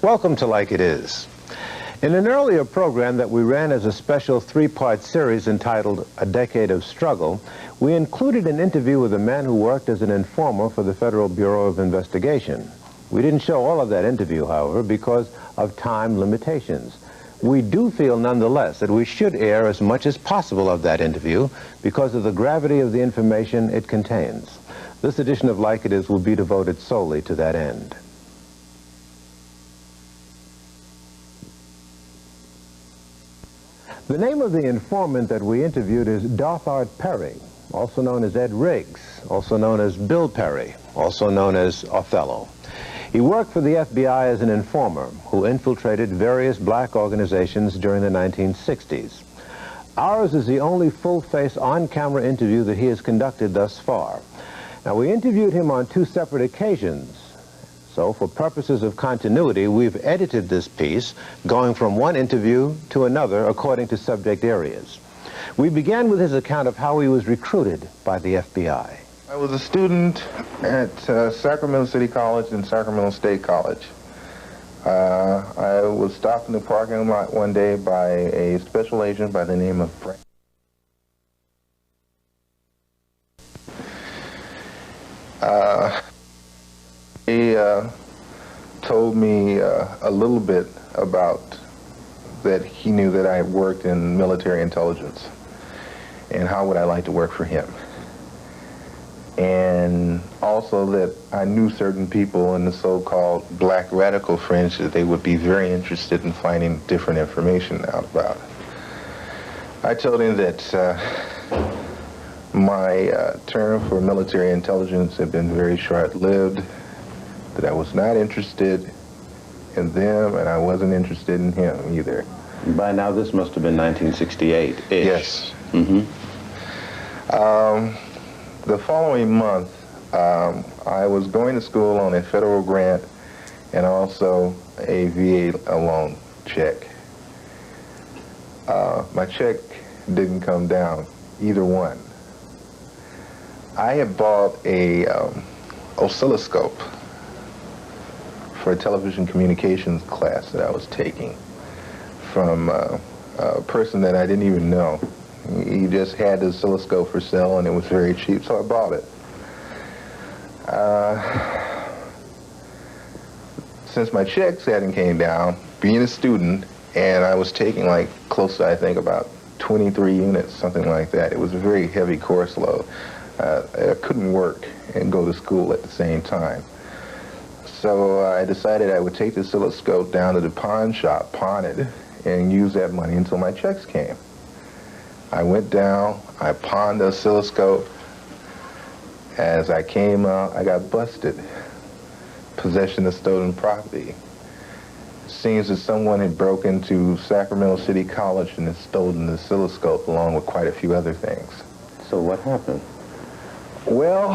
Welcome to Like It Is. In an earlier program that we ran as a special three-part series entitled A Decade of Struggle, we included an interview with a man who worked as an informer for the Federal Bureau of Investigation. We didn't show all of that interview, however, because of time limitations. We do feel, nonetheless, that we should air as much as possible of that interview because of the gravity of the information it contains. This edition of Like It Is will be devoted solely to that end. The name of the informant that we interviewed is Dothart Perry, also known as Ed Riggs, also known as Bill Perry, also known as Othello. He worked for the FBI as an informer who infiltrated various black organizations during the 1960s. Ours is the only full-face on-camera interview that he has conducted thus far. Now, we interviewed him on two separate occasions. So, for purposes of continuity, we've edited this piece, going from one interview to another according to subject areas. We began with his account of how he was recruited by the FBI. I was a student at Sacramento City College and Sacramento State College. I was stopped in the parking lot one day by a special agent by the name of Frank. He told me a little bit about that he knew that I had worked in military intelligence and how would I like to work for him. And also that I knew certain people in the so-called black radical fringe that they would be very interested in finding different information out about. I told him that my term for military intelligence had been very short-lived, that I was not interested in them, and I wasn't interested in him either. By now, this must have been 1968-ish. Yes. Mm-hmm. The following month, I was going to school on a federal grant and also a VA loan check. My check didn't come down, either one. I had bought a oscilloscope for a television communications class that I was taking from a person that I didn't even know. He just had the oscilloscope for sale and it was very cheap, so I bought it. Since my checks hadn't came down, being a student, and I was taking like close to, I think, about 23 units, something like that. It was a very heavy course load. I couldn't work and go to school at the same time. So I decided I would take the oscilloscope down to the pawn shop, pawn it, and use that money until my checks came. I went down, I pawned the oscilloscope. As I came out, I got busted. Possession of stolen property. It seems that someone had broken into Sacramento City College and had stolen the oscilloscope along with quite a few other things. So what happened? Well,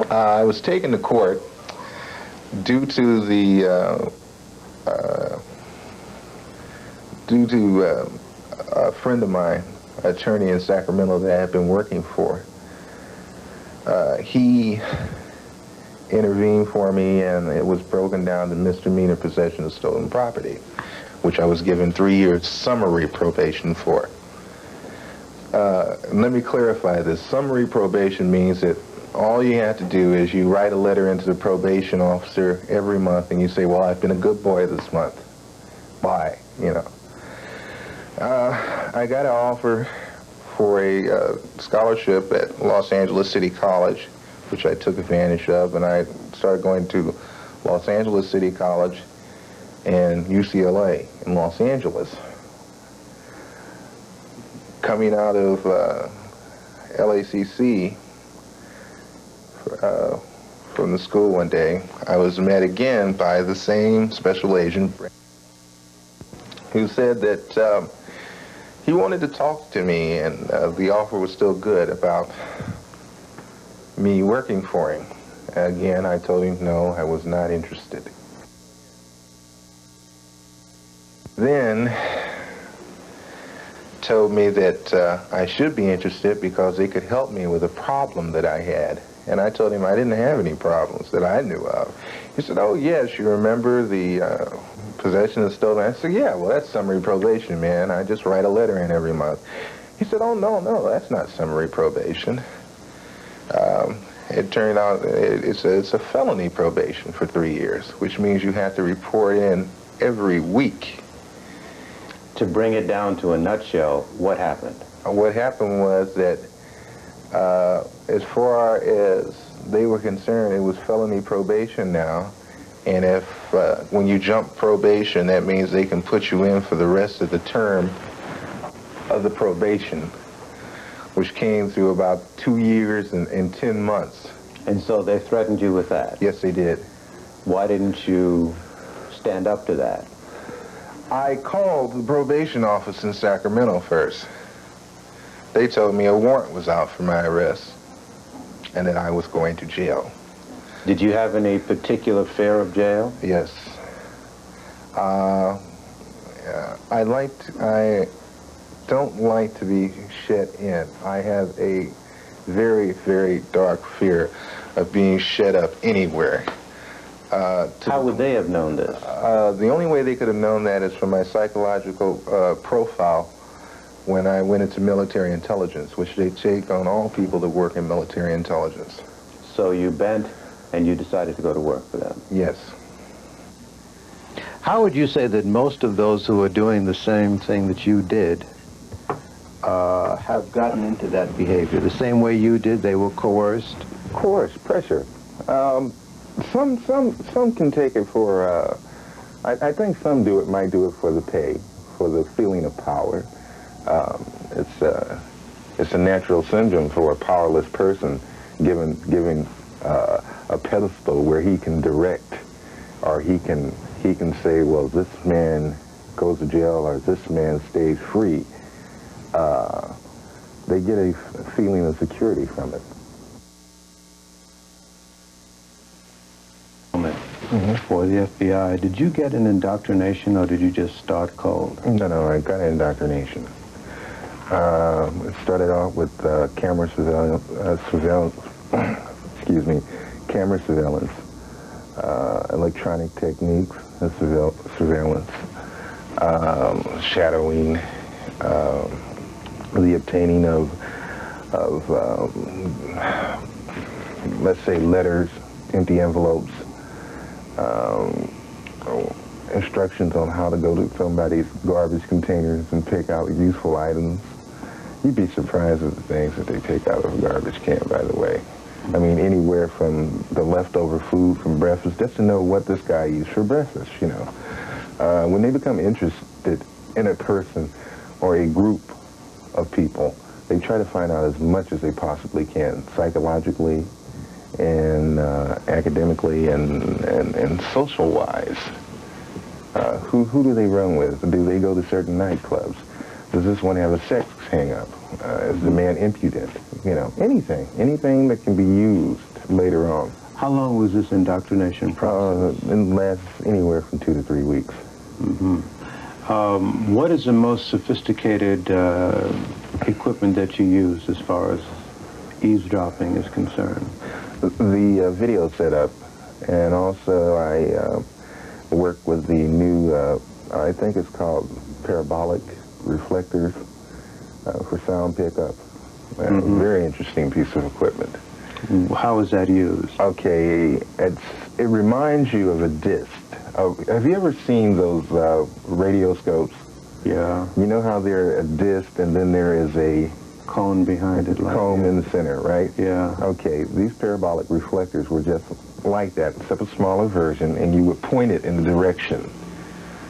I was taken to court due to a friend of mine, an attorney in Sacramento that I had been working for. He intervened for me, and it was broken down to misdemeanor possession of stolen property, which I was given 3 years summary probation for. Let me clarify this. Summary probation means that all you have to do is you write a letter into the probation officer every month and you say, well, I've been a good boy this month. Bye, you know. I got an offer for a scholarship at Los Angeles City College, which I took advantage of, and I started going to Los Angeles City College and UCLA in Los Angeles. Coming out of LACC from the school one day, I was met again by the same special agent who said that he wanted to talk to me, and the offer was still good about me working for him. Again, I told him no, I was not interested. Then told me that I should be interested because they could help me with a problem that I had And I told him I didn't have any problems that I knew of. He said, oh, yes, you remember the possession of stolen? I said, yeah, well, that's summary probation, man. I just write a letter in every month. He said, oh, no, that's not summary probation. It turned out it's a felony probation for 3 years, which means you have to report in every week. To bring it down to a nutshell, what happened? What happened was that as far as they were concerned, it was felony probation now. And if when you jump probation, that means they can put you in for the rest of the term of the probation, which came through about 2 years and 10 months. And so they threatened you with that? Yes, they did. Why didn't you stand up to that? I called the probation office in Sacramento first. They told me a warrant was out for my arrest and that I was going to jail. Did you have any particular fear of jail? Yes. I don't like to be shut in. I have a very, very dark fear of being shut up anywhere. How would they have known this? The only way they could have known that is from my psychological profile when I went into military intelligence, which they take on all people that work in military intelligence. So you bent and you decided to go to work for them? Yes. How would you say that most of those who are doing the same thing that you did have gotten into that behavior? The same way you did, they were coerced? Coerced, pressure. Some can take it for, I think some might do it for the pay, for the feeling of power. It's a natural syndrome for a powerless person given a pedestal where he can direct, or he can say, well, this man goes to jail or this man stays free. They get a feeling of security from it. For the FBI, did you get an indoctrination or did you just start cold? No, I got an indoctrination. It started off with camera surveillance, camera surveillance, electronic techniques of surveillance, shadowing, the obtaining of let's say letters, empty envelopes, instructions on how to go to somebody's garbage containers and pick out useful items. You'd be surprised at the things that they take out of a garbage can, by the way. I mean, anywhere from the leftover food from breakfast, just to know what this guy used for breakfast, you know. When they become interested in a person or a group of people, they try to find out as much as they possibly can, psychologically and academically and social-wise. Who do they run with? Do they go to certain nightclubs? Does this one have a sex hang-up? Is the man impudent? You know, anything that can be used later on. How long was this indoctrination process? It lasts anywhere from 2 to 3 weeks. What is the most sophisticated equipment that you use as far as eavesdropping is concerned? The video setup, and also I work with the new, I think it's called parabolic reflectors for sound pickup. Very interesting piece of equipment. How is that used? Okay, it reminds you of a disc. Have you ever seen those radioscopes? Yeah. You know how they're a disc and then there is a cone behind it. Cone in the center, right? Yeah. Okay, these parabolic reflectors were just like that, except a smaller version, and you would point it in the direction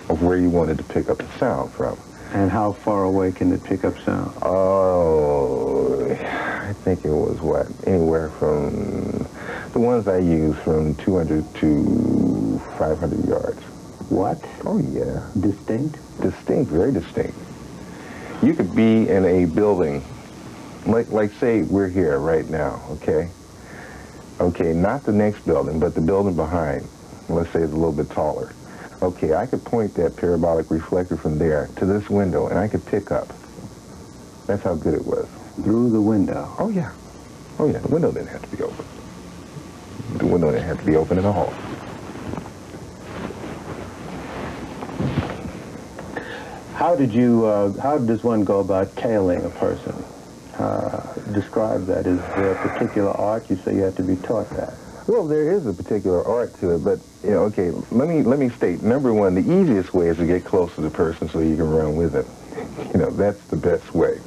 of where you wanted to pick up the sound from. And how far away can it pick up sound? Oh, I think it was, what, anywhere from, the ones I use, from 200 to 500 yards. What? Oh, yeah. Distinct? Distinct, very distinct. You could be in a building, like say we're here right now, okay? Okay, not the next building, but the building behind. Let's say it's a little bit taller. Okay, I could point that parabolic reflector from there to this window, and I could pick up. That's how good it was. Through the window? Oh, yeah. Oh, yeah. The window didn't have to be open. window didn't have to be open in the hall. How does one go about tailing a person? Describe that. Is there a particular art? You say you have to be taught that. Well, there is a particular art to it, but, you know, okay, let me state, number one, the easiest way is to get close to the person so you can run with it. You know, that's the best way.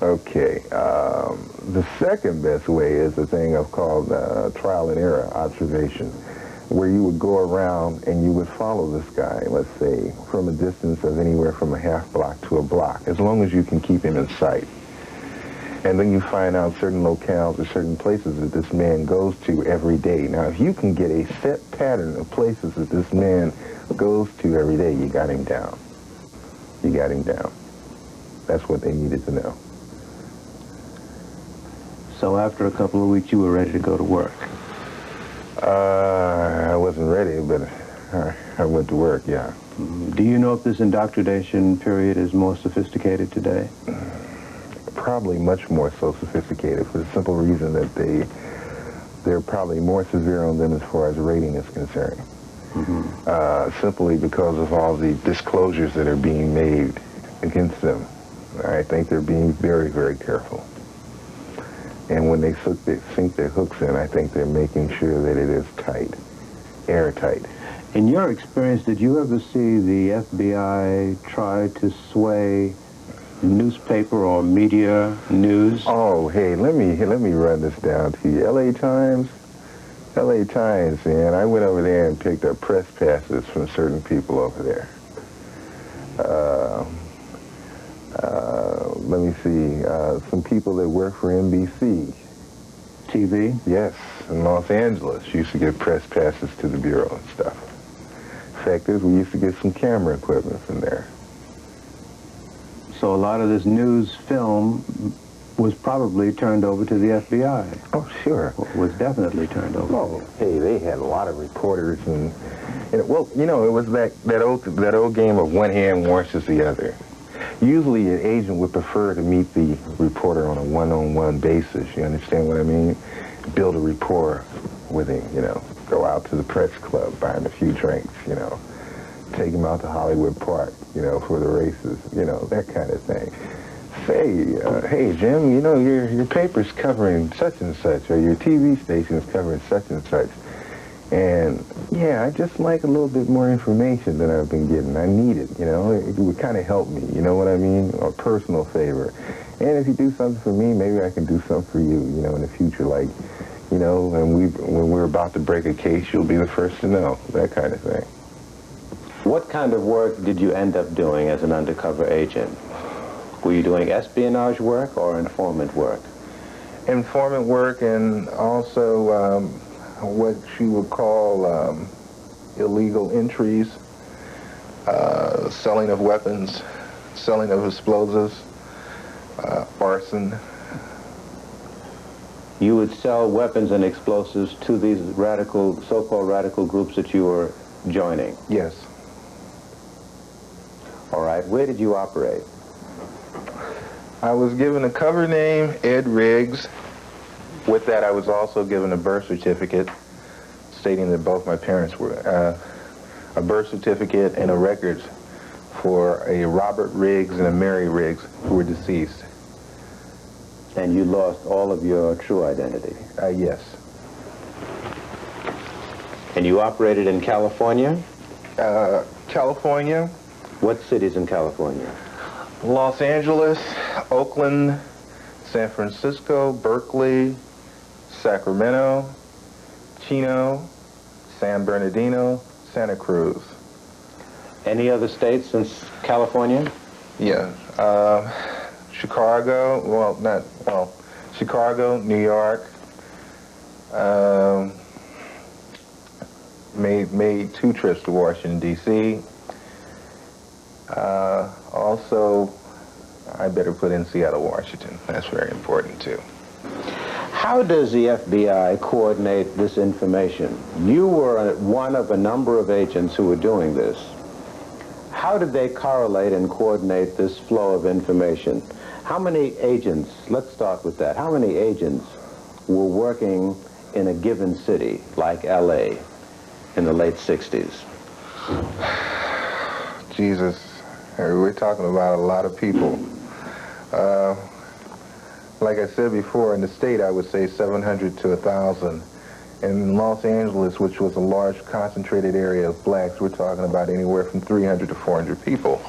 Okay, the second best way is the thing I've called trial and error observation, where you would go around and you would follow this guy, let's say, from a distance of anywhere from a half block to a block, as long as you can keep him in sight. And then you find out certain locales or certain places that this man goes to every day. Now, if you can get a set pattern of places that this man goes to every day, you got him down. You got him down. That's what they needed to know. So after a couple of weeks, you were ready to go to work? I wasn't ready, but I went to work, yeah. Do you know if this indoctrination period is more sophisticated today? Probably much more so sophisticated, for the simple reason that they're probably more severe on them as far as rating is concerned. Simply because of all the disclosures that are being made against them. I think they're being very, very careful. And when they sink their hooks in, I think they're making sure that it is tight, airtight. In your experience, did you ever see the FBI try to sway newspaper or media news? Oh, hey, let me run this down to you. LA Times, man. I went over there and picked up press passes from certain people over there. Let me see, some people that work for NBC. TV? Yes, in Los Angeles, used to get press passes to the Bureau and stuff. Fact is, we used to get some camera equipment from there. So a lot of this news film was probably turned over to the FBI. Oh, sure. Was definitely turned over. Oh, hey, they had a lot of reporters and well, you know, it was that old game of one hand washes the other. Usually an agent would prefer to meet the reporter on a one-on-one basis, you understand what I mean? Build a rapport with him, you know, go out to the press club, buy him a few drinks, you know, take him out to Hollywood Park, you know, for the races, you know, that kind of thing. Say, hey, Jim, you know, your paper's covering such and such, or your TV station's covering such and such. And, yeah, I just like a little bit more information than I've been getting. I need it, you know. It would kind of help me, you know what I mean? A personal favor. And if you do something for me, maybe I can do something for you, you know, in the future. Like, you know, when we're about to break a case, you'll be the first to know, that kind of thing. What kind of work did you end up doing as an undercover agent? Were you doing espionage work or informant work? Informant work, and also what you would call illegal entries, selling of weapons, selling of explosives, arson. You would sell weapons and explosives to these radical, so-called radical groups that you were joining? Yes. All right. Where did you operate? I was given a cover name, Ed Riggs. With that, I was also given a birth certificate stating that both my parents were, a birth certificate and a record for a Robert Riggs and a Mary Riggs who were deceased. And you lost all of your true identity? Yes. And you operated in California? California. What cities in California? Los Angeles, Oakland, San Francisco, Berkeley, Sacramento, Chino, San Bernardino, Santa Cruz. Any other states since California? Yeah. Chicago, Chicago, New York. Made 2 trips to Washington, D.C. Also, I better put in Seattle, Washington. That's very important, too. How does the FBI coordinate this information? You were one of a number of agents who were doing this. How did they correlate and coordinate this flow of information? How many agents, let's start with that, how many agents were working in a given city, like L.A., in the late 60s? Jesus, we're talking about a lot of people. Like I said before, in the state, I would say 700 to 1,000. In Los Angeles, which was a large concentrated area of blacks, we're talking about anywhere from 300 to 400 people.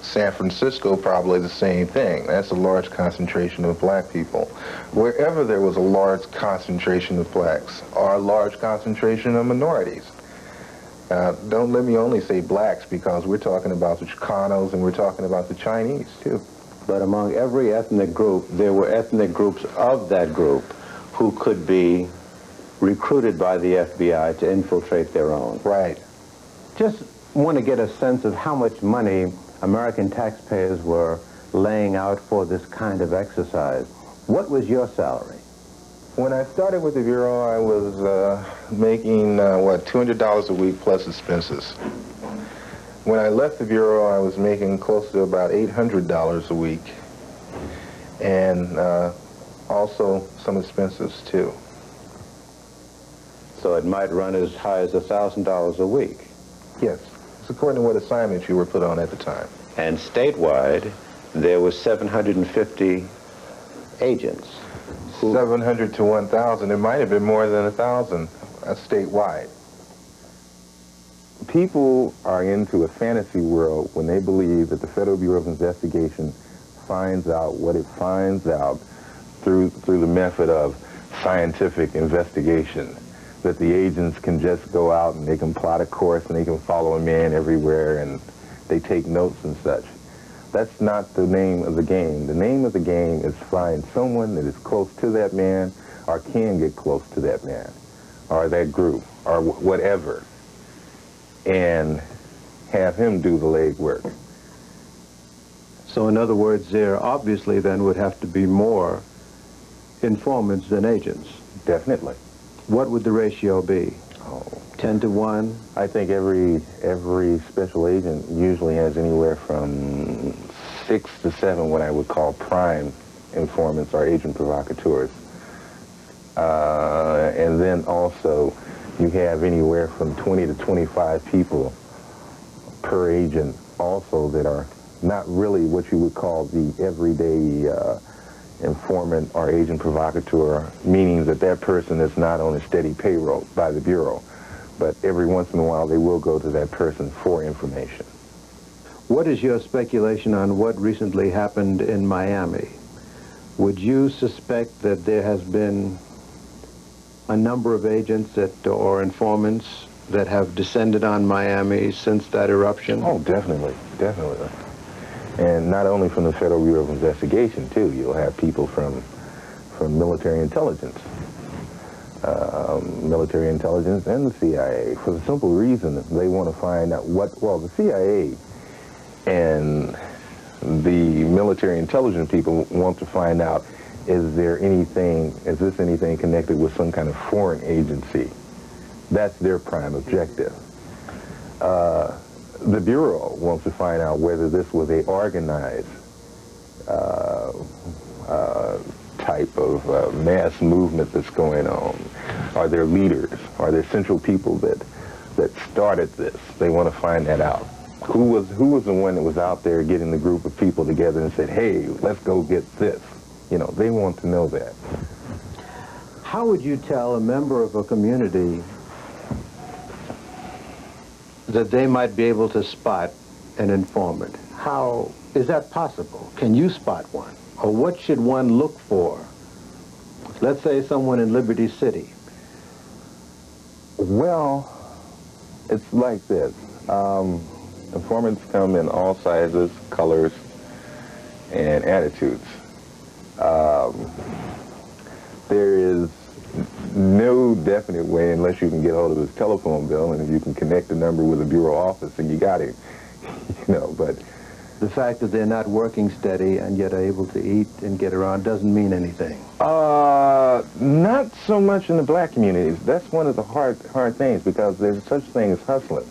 San Francisco, probably the same thing. That's a large concentration of black people. Wherever there was a large concentration of blacks, or a large concentration of minorities. Don't let me only say blacks, because we're talking about the Chicanos and we're talking about the Chinese, too. But among every ethnic group, there were ethnic groups of that group who could be recruited by the FBI to infiltrate their own. Right. Just want to get a sense of how much money American taxpayers were laying out for this kind of exercise. What was your salary? When I started with the Bureau, I was making, $200 a week plus expenses. When I left the Bureau, I was making close to about $800 a week, and also some expenses, too. So it might run as high as $1,000 a week. Yes, it's according to what assignments you were put on at the time. And statewide, there was 750 agents. 700 to 1,000. It might have been more than 1,000 statewide. People are into a fantasy world when they believe that the Federal Bureau of Investigation finds out what it finds out through the method of scientific investigation. That the agents can just go out and they can plot a course and they can follow a man everywhere and they take notes and such. That's not the name of the game. The name of the game is find someone that is close to that man or can get close to that man or that group or whatever and have him do the legwork. So in other words, there obviously then would have to be more informants than agents. Definitely. What would the ratio be? 10 to 1? I think every special agent usually has anywhere from 6 to 7 what I would call prime informants or agent provocateurs. And then also you have anywhere from 20 to 25 people per agent also that are not really what you would call the everyday informant or agent provocateur, meaning that that person is not on a steady payroll by the Bureau, but every once in a while they will go to that person for information. What is your speculation on what recently happened in Miami? Would you suspect that there has been a number of agents that, or informants that have descended on Miami since that eruption? Oh, definitely, definitely. And not only from the Federal Bureau of Investigation, too. You'll have people from military intelligence. Military intelligence and the CIA, for the simple reason that they want to find out the CIA and the military intelligence people want to find out, is this anything connected with some kind of foreign agency? That's their prime objective. The Bureau wants to find out whether this was a organized type of mass movement that's going on. Are there leaders? Are there central people that started this? They want to find that out. Who was the one that was out there getting the group of people together and said, hey, let's go get this? You know, they want to know that. How would you tell a member of a community that they might be able to spot an informant? How is that possible? Can you spot one? Or what should one look for? Let's say someone in Liberty City. Well, it's like this. Informants come in all sizes, colors, and attitudes. There is no definite way, unless you can get hold of his telephone bill, and if you can connect the number with a Bureau office, and you got him, you know, but... The fact that they're not working steady and yet are able to eat and get around doesn't mean anything. Not so much in the black communities. That's one of the hard things, because there's such thing as hustling.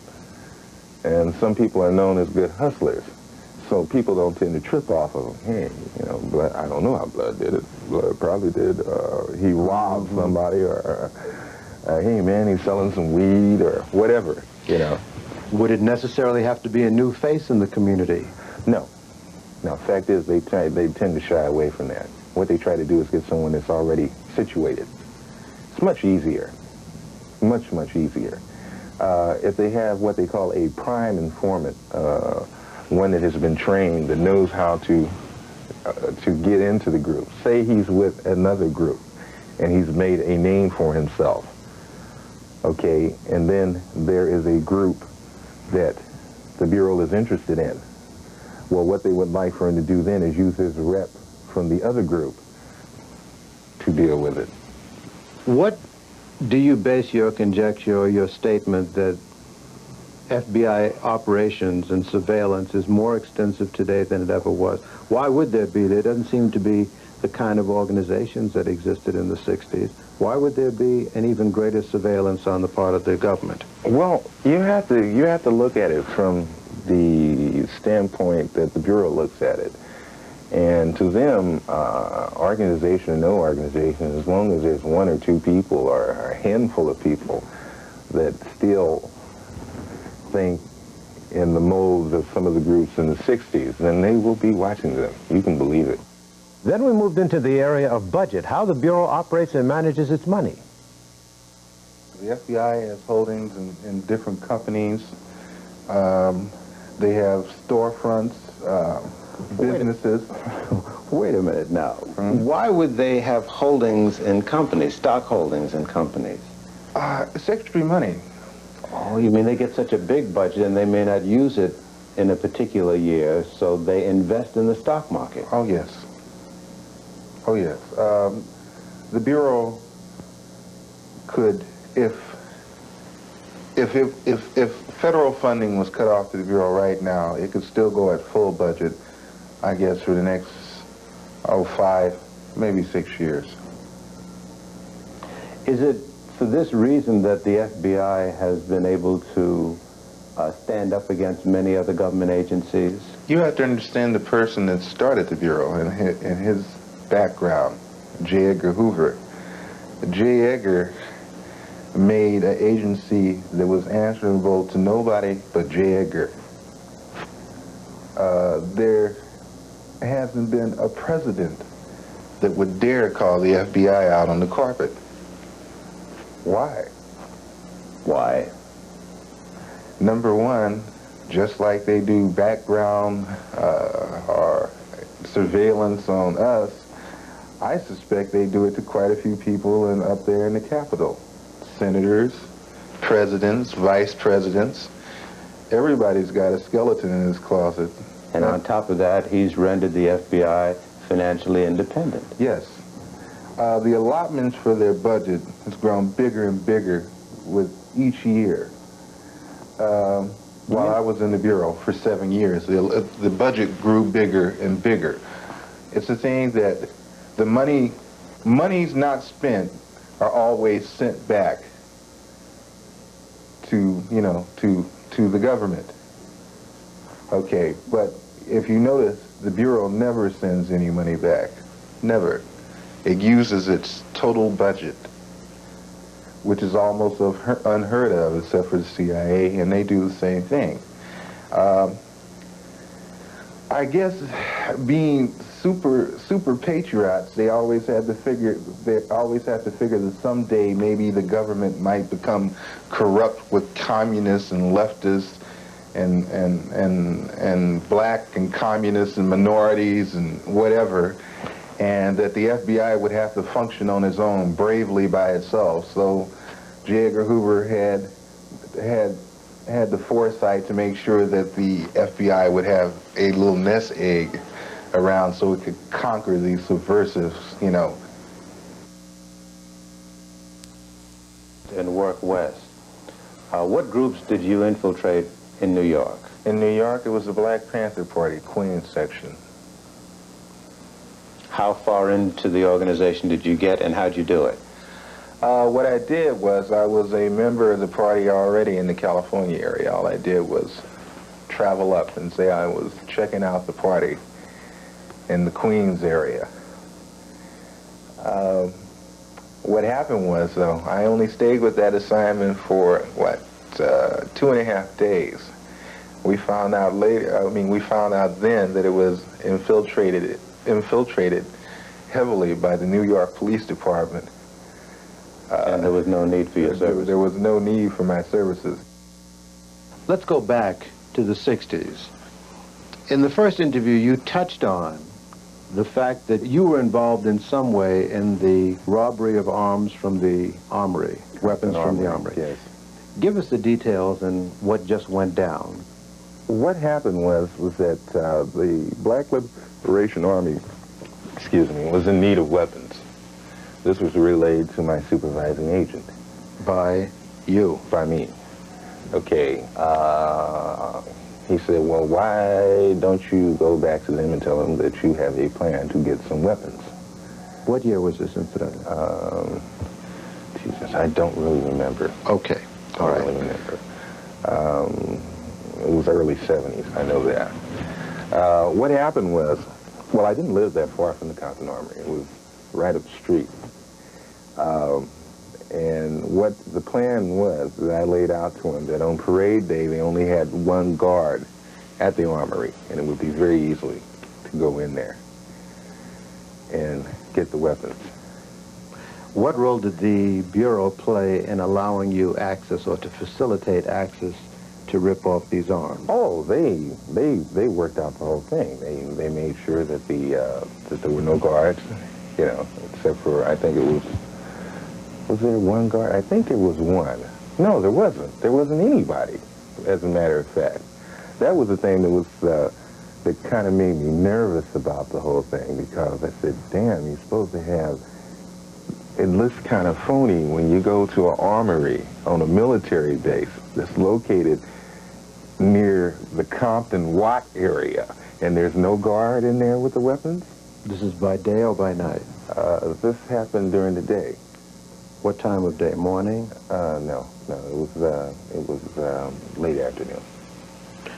And some people are known as good hustlers. So people don't tend to trip off of him. Hey, you know, blood, I don't know how blood did it. Blood probably did. He robbed somebody, or hey man, he's selling some weed or whatever. You know. Would it necessarily have to be a new face in the community? No. No. Fact is, they tend to shy away from that. What they try to do is get someone that's already situated. It's much easier. Much, much easier. If they have what they call a prime informant, one that has been trained, that knows how to get into the group. Say he's with another group, and he's made a name for himself. Okay, and then there is a group that the Bureau is interested in. Well, what they would like for him to do then is use his rep from the other group to deal with it. What do you base your conjecture or your statement that FBI operations and surveillance is more extensive today than it ever was? Why would there be? There doesn't seem to be the kind of organizations that existed in the 60s. Why would there be an even greater surveillance on the part of the government? Well, you have to look at it from the standpoint that the Bureau looks at it. And to them, organization or no organization, as long as there's one or two people or a handful of people that still think in the molds of some of the groups in the 60s, then they will be watching them. You can believe it. Then we moved into the area of budget, how the Bureau operates and manages its money. The FBI has holdings in different companies. They have storefronts, businesses. Wait a minute now. Why would they have holdings in companies, stock holdings in companies? It's extra money. Oh, you mean they get such a big budget and they may not use it in a particular year, so they invest in the stock market? Oh, yes. Oh, yes. The Bureau could, if federal funding was cut off to the Bureau right now, it could still go at full budget, I guess, for the next, 5, maybe 6 years. Is it for this reason that the FBI has been able to stand up against many other government agencies? You have to understand the person that started the Bureau and his background, J. Edgar Hoover. J. Edgar made an agency that was answerable to nobody but J. Edgar. There hasn't been a president that would dare call the FBI out on the carpet. Why? Why? Number one, just like they do background or surveillance on us, I suspect they do it to quite a few people up there in the Capitol. Senators, presidents, vice presidents. Everybody's got a skeleton in his closet. And on top of that, he's rendered the FBI financially independent. Yes. The allotments for their budget has grown bigger and bigger with each year. While I was in the Bureau for 7 years, the budget grew bigger and bigger. It's the thing that the monies not spent are always sent back to, to the government. Okay, but if you notice, the Bureau never sends any money back. Never. It uses its total budget, which is almost unheard of, except for the CIA, and they do the same thing. I guess being super patriots, they always have to figure that someday maybe the government might become corrupt with communists and leftists and black and communists and minorities and whatever, and that the FBI would have to function on its own bravely by itself. So J. Edgar Hoover had the foresight to make sure that the FBI would have a little nest egg around so it could conquer these subversives, And work west. What groups did you infiltrate in New York? In New York, it was the Black Panther Party, Queens section. How far into the organization did you get, and how'd you do it? What I did was I was a member of the party already in the California area. All I did was travel up and say I was checking out the party in the Queens area. What happened was, though, I only stayed with that assignment for, 2.5 days. We found out later, we found out then that it was infiltrated heavily by the New York Police Department. And there was no need for your services? There was no need for my services. Let's go back to the 60s. In the first interview, you touched on the fact that you were involved in some way in the robbery of arms from the armory, weapons from the armory. Yes. Give us the details and what just went down. What happened was that the Black Liberation Army, was in need of weapons. This was relayed to my supervising agent. By you? By me. Okay. He said, well, why don't you go back to them and tell them that you have a plan to get some weapons? What year was this incident? Jesus, I don't really remember. Okay. All right. I don't really remember. It was early 70s, I know that. What happened was, well, I didn't live that far from the Compton Armory. It was right up the street. And what the plan was that I laid out to him, that on parade day they only had one guard at the armory, and it would be very easily to go in there and get the weapons. What role did the Bureau play in allowing you access or to facilitate access to rip off these arms? Oh, they worked out the whole thing. They made sure that that there were no guards, except for, I think it was there one guard? I think there was one. No, there wasn't. There wasn't anybody, as a matter of fact. That was the thing that kind of made me nervous about the whole thing, because I said, damn, you're supposed to have, it looks kind of phony when you go to an armory on a military base that's located near the Compton Watt area, and there's no guard in there with the weapons? This is by day or by night? This happened during the day. What time of day? Morning? No, it was late afternoon.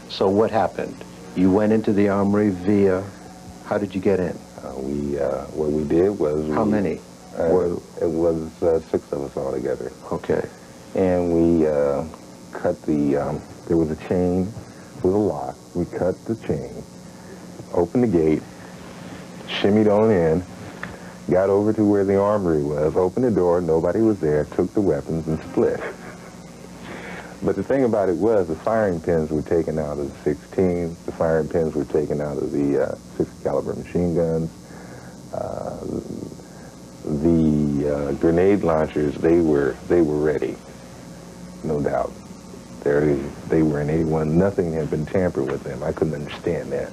So what happened? You went into the armory via, how did you get in? What we did was... How many? It was 6 of us all together. Okay. And we cut there was a chain with a lock. We cut the chain, opened the gate, shimmied on in, got over to where the armory was, opened the door, nobody was there, took the weapons and split. But the thing about it was the firing pins were taken out of the 16, the firing pins were taken out of the 60 caliber machine guns. The grenade launchers, they were ready, no doubt. They were in A1. Nothing had been tampered with them. I couldn't understand that.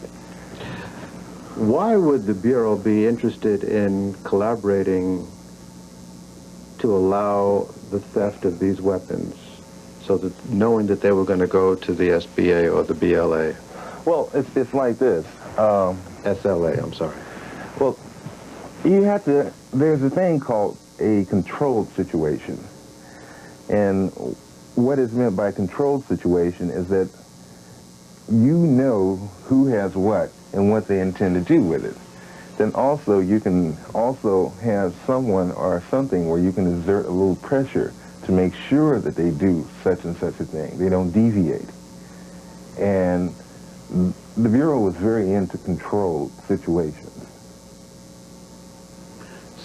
Why would the Bureau be interested in collaborating to allow the theft of these weapons, so that knowing that they were going to go to the SBA or the BLA? Well, it's like this. SLA, I'm sorry. Well, you have to, there's a thing called a controlled situation. And what is meant by controlled situation is that you know who has what and what they intend to do with it. Then also you can also have someone or something where you can exert a little pressure to make sure that they do such and such a thing. They don't deviate. And the Bureau was very into controlled situations.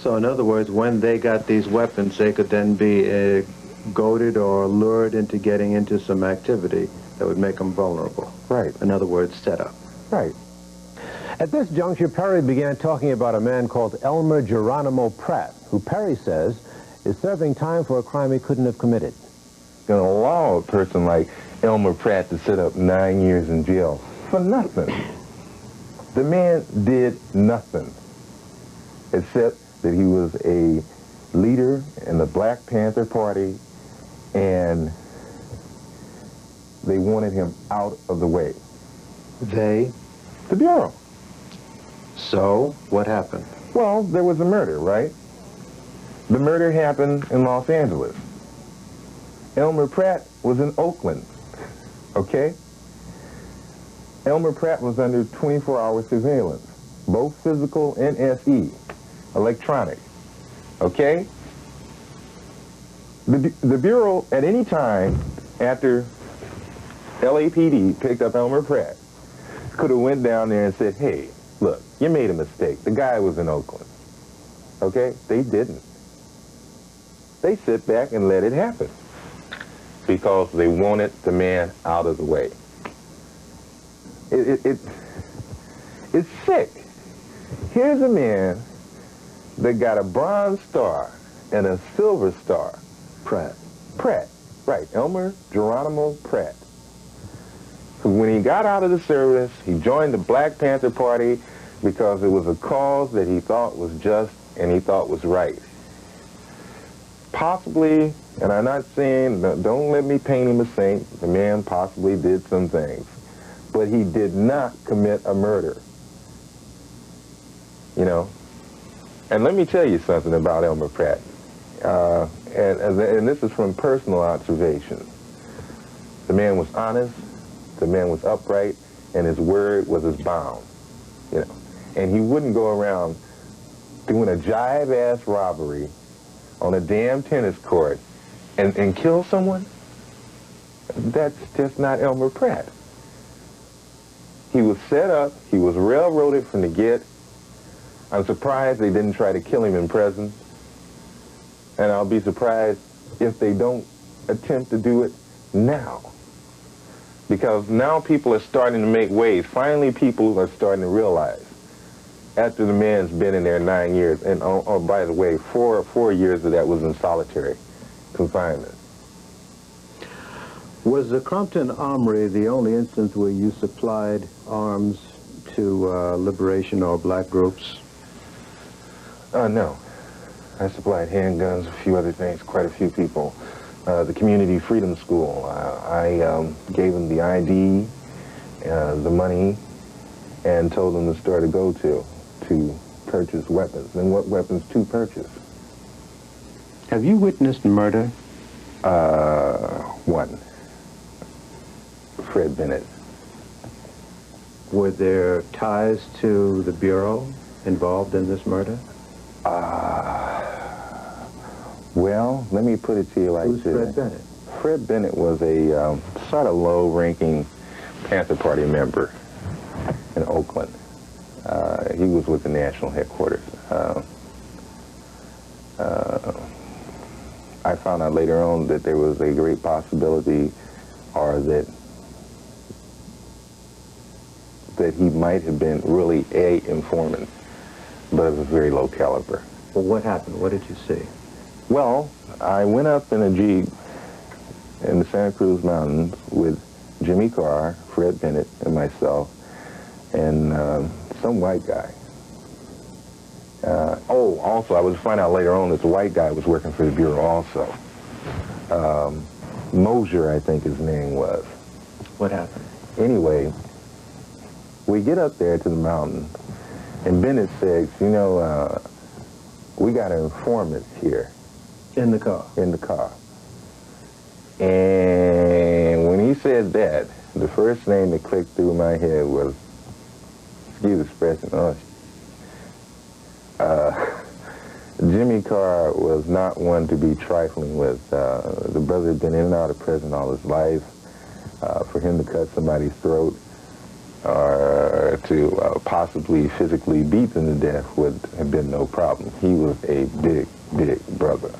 So in other words, when they got these weapons, they could then be goaded or lured into getting into some activity that would make them vulnerable. Right. In other words, set up. Right. At this juncture, Perry began talking about a man called Elmer Geronimo Pratt, who Perry says is serving time for a crime he couldn't have committed. Going to allow a person like Elmer Pratt to sit up 9 years in jail for nothing. The man did nothing except that he was a leader in the Black Panther Party, and they wanted him out of the way. They? The Bureau. So, what happened? Well, there was a murder, right? The murder happened in Los Angeles. Elmer Pratt was in Oakland, okay? Elmer Pratt was under 24-hour surveillance, both physical and SE, electronic, okay? The Bureau, at any time after LAPD picked up Elmer Pratt, could have went down there and said, hey, look, you made a mistake. The guy was in Oakland, okay? They didn't. They sit back and let it happen because they wanted the man out of the way. It's sick. Here's a man that got a Bronze Star and a Silver Star. Pratt. Pratt, right, Elmer Geronimo Pratt. Who, when he got out of the service, he joined the Black Panther Party because it was a cause that he thought was just and he thought was right. Possibly, and I'm not saying, don't let me paint him a saint, the man possibly did some things, but he did not commit a murder. You know? And let me tell you something about Elmer Pratt. And this is from personal observation. The man was honest, the man was upright, and his word was his bond. You know? And he wouldn't go around doing a jive-ass robbery on a damn tennis court and kill someone. That's just not Elmer Pratt. He was set up, he was railroaded from the get. I'm surprised they didn't try to kill him in prison. And I'll be surprised if they don't attempt to do it now. Because now people are starting to make waves. Finally, people are starting to realize, after the man's been in there 9 years, and oh, by the way, four years of that was in solitary confinement. Was the Compton Armory the only instance where you supplied arms to liberation or black groups? No. I supplied handguns, a few other things, quite a few people. The Community Freedom School, I gave them the ID, the money, and told them the store to go to purchase weapons, and what weapons to purchase. Have you witnessed murder? One. Fred Bennett. Were there ties to the Bureau involved in this murder? Well, let me put it to you like this. Who's Fred Bennett? Fred Bennett was a sort of low-ranking Panther Party member in Oakland. He was with the national headquarters. I found out later on that there was a great possibility, or that he might have been really a informant, but of a very low caliber. Well, what happened? What did you see? Well, I went up in a Jeep in the Santa Cruz Mountains with Jimmy Carr, Fred Bennett, and myself, and some white guy. Also, I was find out later on that the white guy was working for the Bureau also. Mosier, I think his name was. What happened? Anyway, we get up there to the mountain, and Bennett says, you know, we got an informant here. In the car? In the car. And when he said that, the first name that clicked through my head was, excuse the expression, Jimmy Carr was not one to be trifling with. The brother had been in and out of prison all his life. For him to cut somebody's throat or to possibly physically beat them to death would have been no problem. He was a big, big brother.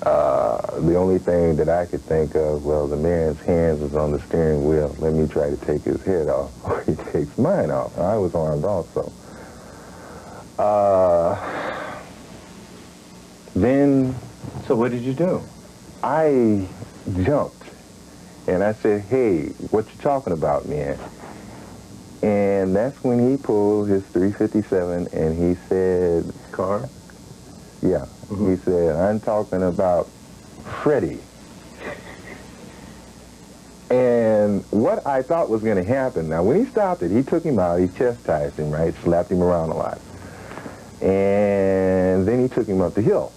The only thing that I could think of, well, the man's hands was on the steering wheel. Let me try to take his head off, or he takes mine off. I was armed also. Then... So what did you do? I jumped, and I said, hey, what you talking about, man? And that's when he pulled his .357, and he said... Car? Yeah. Mm-hmm. He said, I'm talking about Freddie. And what I thought was going to happen, now when he stopped it, he took him out, he chastised him, right, slapped him around a lot. And then he took him up the hill.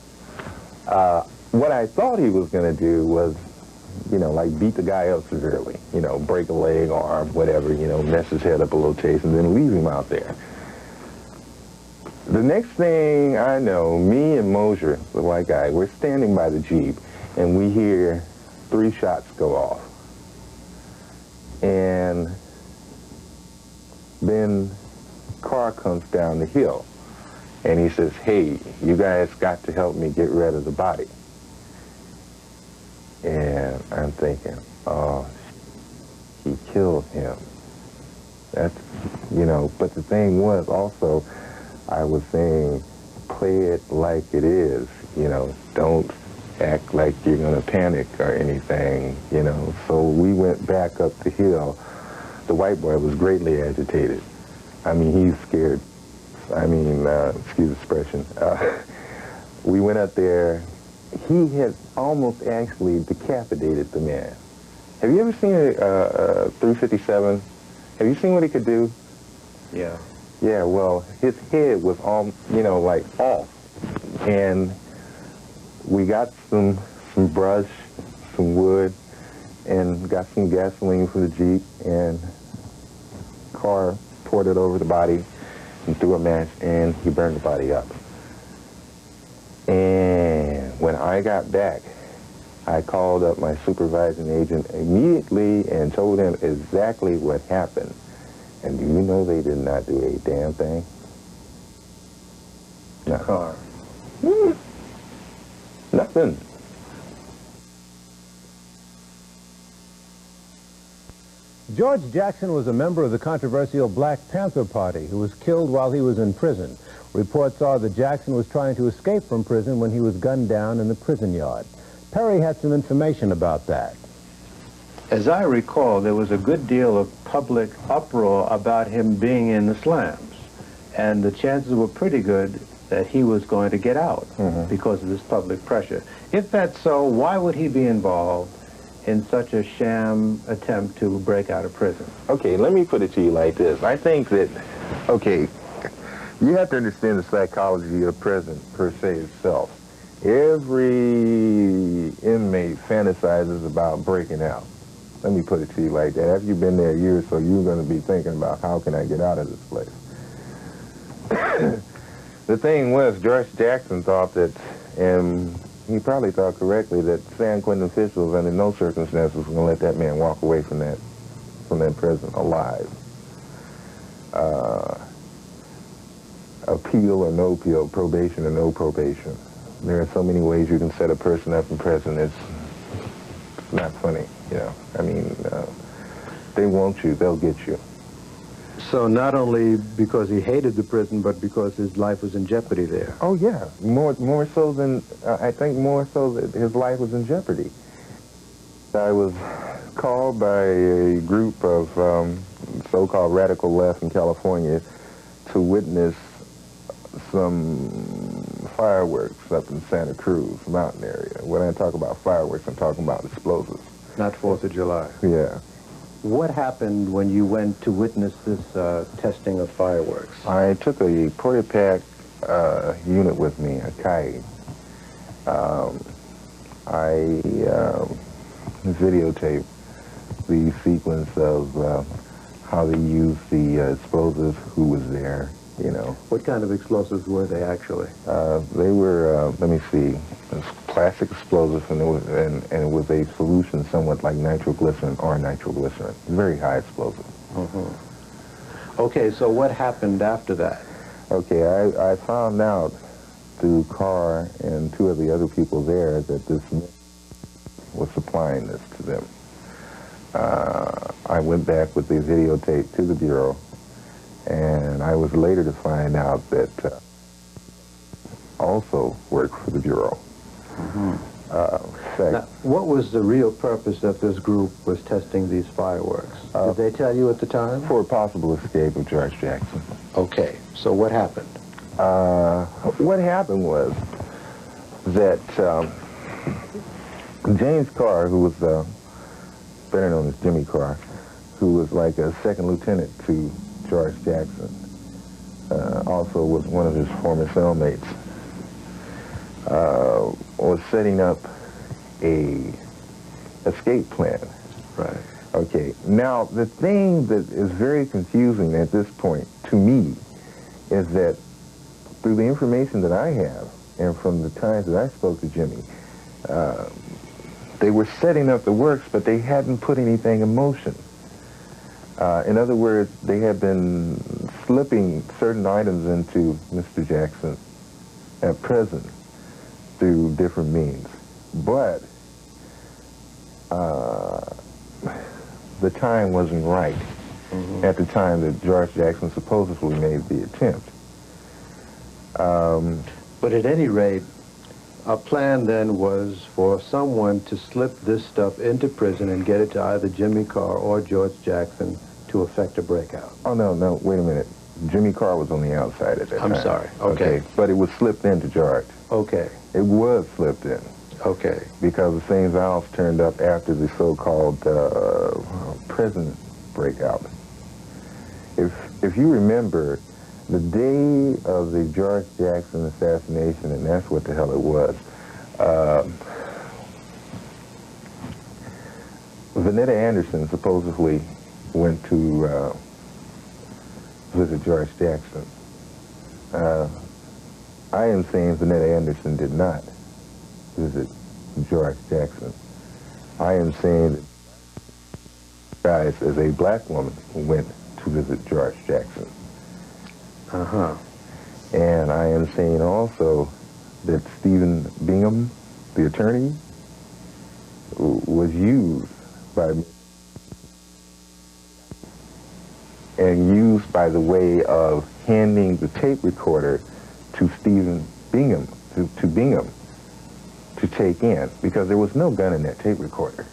What I thought he was going to do was you know, like beat the guy up severely, you know, break a leg, arm, whatever, you know, mess his head up a little taste, and then leave him out there. The next thing I know, me and Mosier, the white guy, we're standing by the Jeep, and we hear 3 shots go off. And then car comes down the hill, and he says, hey, you guys got to help me get rid of the body. And I'm thinking, oh, he killed him. That's, you know, but the thing was also, I was saying, play it like it is, you know, don't act like you're going to panic or anything, you know. So we went back up the hill. The white boy was greatly agitated. I mean, he's scared. I mean, excuse the expression. We went up there. He had almost actually decapitated the man. Have you ever seen a 357? Have you seen what he could do? Yeah. Yeah, well, his head was all, you know, like off. And we got some brush, some wood, and got some gasoline for the Jeep, and car poured it over the body and threw a match, and he burned the body up. And when I got back, I called up my supervising agent immediately and told him exactly what happened. And do you know they did not do a damn thing? The car. Nothing. George Jackson was a member of the controversial Black Panther Party who was killed while he was in prison. Reports are that Jackson was trying to escape from prison when he was gunned down in the prison yard. Perry had some information about that. As I recall, there was a good deal of public uproar about him being in the slams, and the chances were pretty good that he was going to get out because of this public pressure. If that's so, why would he be involved in such a sham attempt to break out of prison? Okay, let me put it to you like this. I think that, okay, you have to understand the psychology of prison per se itself. Every inmate fantasizes about breaking out. Let me put it to you like that. After you've been there a year or so, you're going to be thinking about, how can I get out of this place? The thing was, George Jackson thought that, and he probably thought correctly, that San Quentin officials under no circumstances were going to let that man walk away from that prison alive. Appeal or no appeal, probation or no probation. There are so many ways you can set a person up in prison. It's not funny, you know. I mean, they want you, they'll get you. So not only because he hated the prison, but because his life was in jeopardy there. Oh yeah, more so than I think more so that his life was in jeopardy. I was called by a group of so-called radical left in California to witness some fireworks up in Santa Cruz mountain area. When I talk about fireworks, I'm talking about explosives. Not 4th of July. Yeah. What happened when you went to witness this testing of fireworks? I took a Pack unit with me, a kite. I videotaped the sequence of how they used the explosives, who was there, you know. What kind of explosives were they actually? They were, let me see, plastic explosives, and it was a solution somewhat like nitroglycerin or nitroglycerin. Very high explosive. Okay, so what happened after that? Okay, I found out through Carr and 2 of the other people there that this man was supplying this to them. I went back with the videotape to the Bureau, and I was later to find out that also worked for the Bureau. Now, what was the real purpose that this group was testing these fireworks? Did they tell you at the time? For a possible escape of George Jackson. Okay, so what happened? What happened was that James Carr, who was better known as Jimmy Carr, who was like a second lieutenant to George Jackson, also was one of his former cellmates, was setting up a escape plan. Right. Okay, now the thing that is very confusing at this point to me is that through the information that I have and from the times that I spoke to Jimmy, they were setting up the works, but they hadn't put anything in motion. In other words, they had been slipping certain items into Mr. Jackson at present through different means. But the time wasn't right at the time that George Jackson supposedly made the attempt. But at any rate, a plan then was for someone to slip this stuff into prison and get it to either Jimmy Carr or George Jackson to effect a breakout. Oh, no, wait a minute. Jimmy Carr was on the outside at that time. I'm sorry. Okay. But it was slipped into George. Okay. It was slipped in. Okay. Because the St. Val's turned up after the so-called prison breakout. If you remember, the day of the George Jackson assassination, and that's what the hell it was, Vanetta Anderson supposedly went to visit George Jackson. I am saying Vanetta Anderson did not visit George Jackson. I am saying that guys, as a black woman, went to visit George Jackson. And I am saying also that Stephen Bingham, the attorney, was used by the way of handing the tape recorder to Stephen Bingham, to Bingham, to take in, because there was no gun in that tape recorder.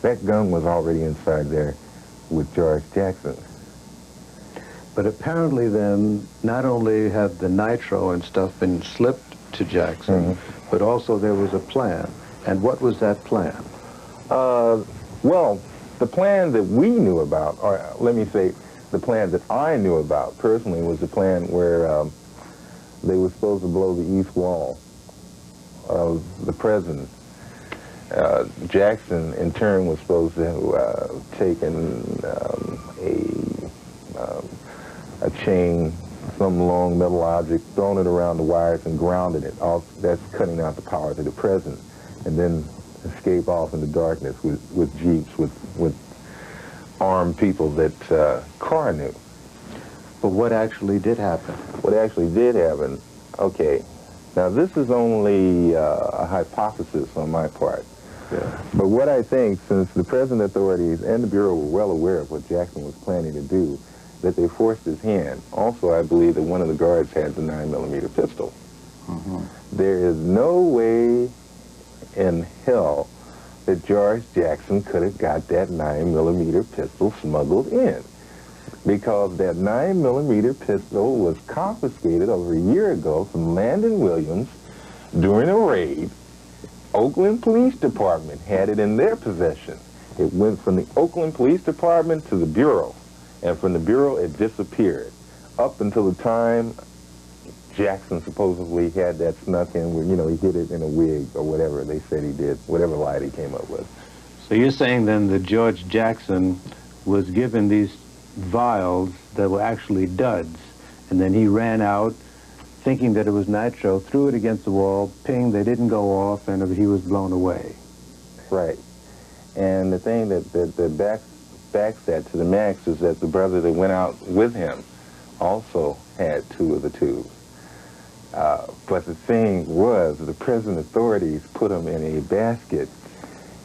That gun was already inside there with George Jackson. But apparently then, not only had the nitro and stuff been slipped to Jackson, but also there was a plan. And what was that plan? Well, the plan that we knew about, or let me say, the plan that I knew about personally was the plan where they were supposed to blow the east wall of the prison. Jackson, in turn, was supposed to have taken a chain, some long metal object, thrown it around the wires and grounded it. That's cutting out the power to the prison. And then escape off into darkness with jeeps, with armed people that Carr knew. But what actually did happen? What actually did happen, okay. Now this is only a hypothesis on my part. Yeah. But what I think, since the present authorities and the Bureau were well aware of what Jackson was planning to do, that they forced his hand. Also, I believe that one of the guards had the 9mm pistol. There is no way in hell that George Jackson could have got that 9mm pistol smuggled in, because that 9mm pistol was confiscated over a year ago from Landon Williams during a raid. Oakland Police Department had it in their possession. It went from the Oakland Police Department to the Bureau, and from the Bureau it disappeared up until the time Jackson supposedly had that snuck in where, you know, he hid it in a wig or whatever they said he did, whatever lie he came up with. So you're saying then that George Jackson was given these vials that were actually duds, and then he ran out thinking that it was nitro, threw it against the wall, ping, they didn't go off, and he was blown away. Right. And the thing that backs that to the max is that the brother that went out with him also had 2 of the tubes. But the thing was, the prison authorities put them in a basket,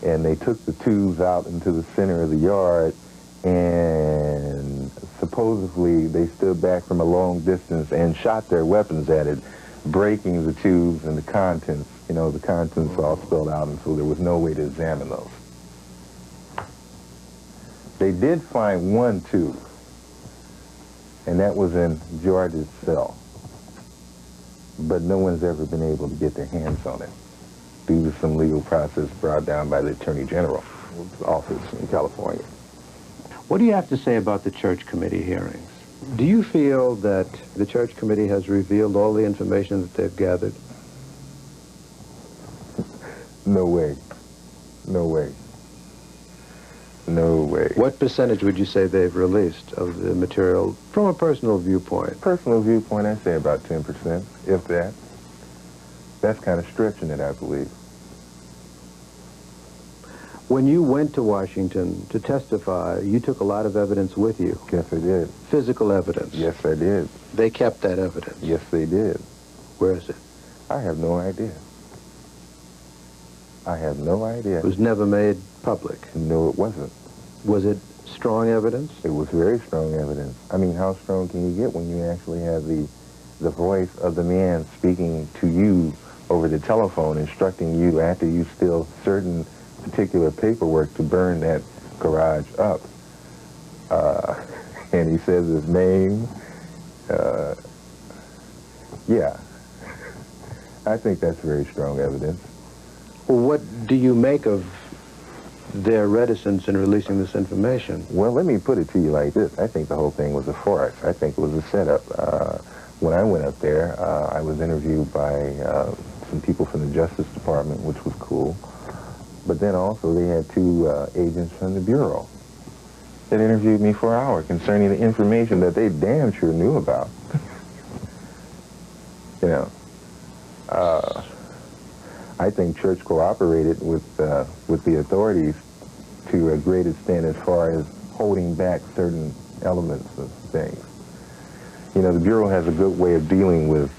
and they took the tubes out into the center of the yard, and supposedly they stood back from a long distance and shot their weapons at it, breaking the tubes and the contents. You know, the contents all spilled out, and so there was no way to examine those. They did find 1 tube, and that was in George's cell. But no one's ever been able to get their hands on it due to some legal process brought down by the Attorney General's office in California. What do you have to say about the church committee hearings? Do you feel that the church committee has revealed all the information that they've gathered? No way. No way. No way. What percentage would you say they've released of the material from a personal viewpoint? Personal viewpoint, I'd say about 10%, if that. That's kind of stretching it, I believe. When you went to Washington to testify, you took a lot of evidence with you. Yes, I did. Physical evidence. Yes, I did. They kept that evidence. Yes, they did. Where is it? I have no idea. I have no idea. It was never made public. No, it wasn't. Was it strong evidence? It was very strong evidence. I mean, how strong can you get when you actually have the voice of the man speaking to you over the telephone, instructing you after you steal certain particular paperwork to burn that garage up. And he says his name. Yeah. I think that's very strong evidence. Well, what do you make of their reticence in releasing this information? Well, let me put it to you like this. I think the whole thing was a farce. I think it was a setup. When I went up there, I was interviewed by some people from the Justice Department, which was cool. But then also they had two agents from the Bureau that interviewed me for an hour concerning the information that they damn sure knew about. You know, I think Church cooperated with the authorities to a great extent as far as holding back certain elements of things. You know, the Bureau has a good way of dealing with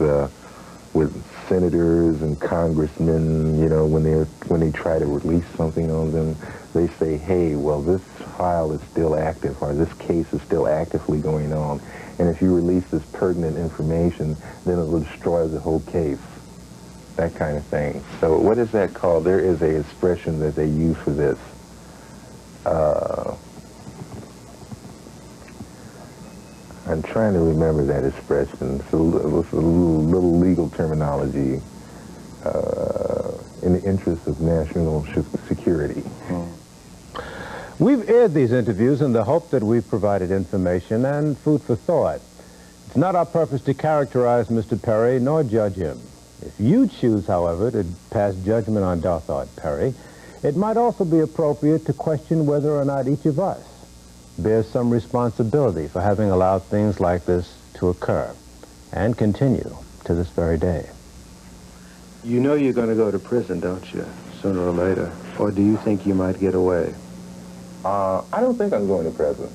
senators and congressmen. You know, when they try to release something on them, they say, hey, well, this file is still active, or this case is still actively going on, and if you release this pertinent information, then it will destroy the whole case. That kind of thing. So what is that called? There is a expression that they use for this. I'm trying to remember that expression. It's a little legal terminology in the interest of national security. We've aired these interviews in the hope that we've provided information and food for thought. It's not our purpose to characterize Mr. Perry nor judge him. If you choose, however, to pass judgment on Dothart Perry, it might also be appropriate to question whether or not each of us bears some responsibility for having allowed things like this to occur and continue to this very day. You know you're going to go to prison, don't you, sooner or later? Or do you think you might get away? I don't think I'm going to prison.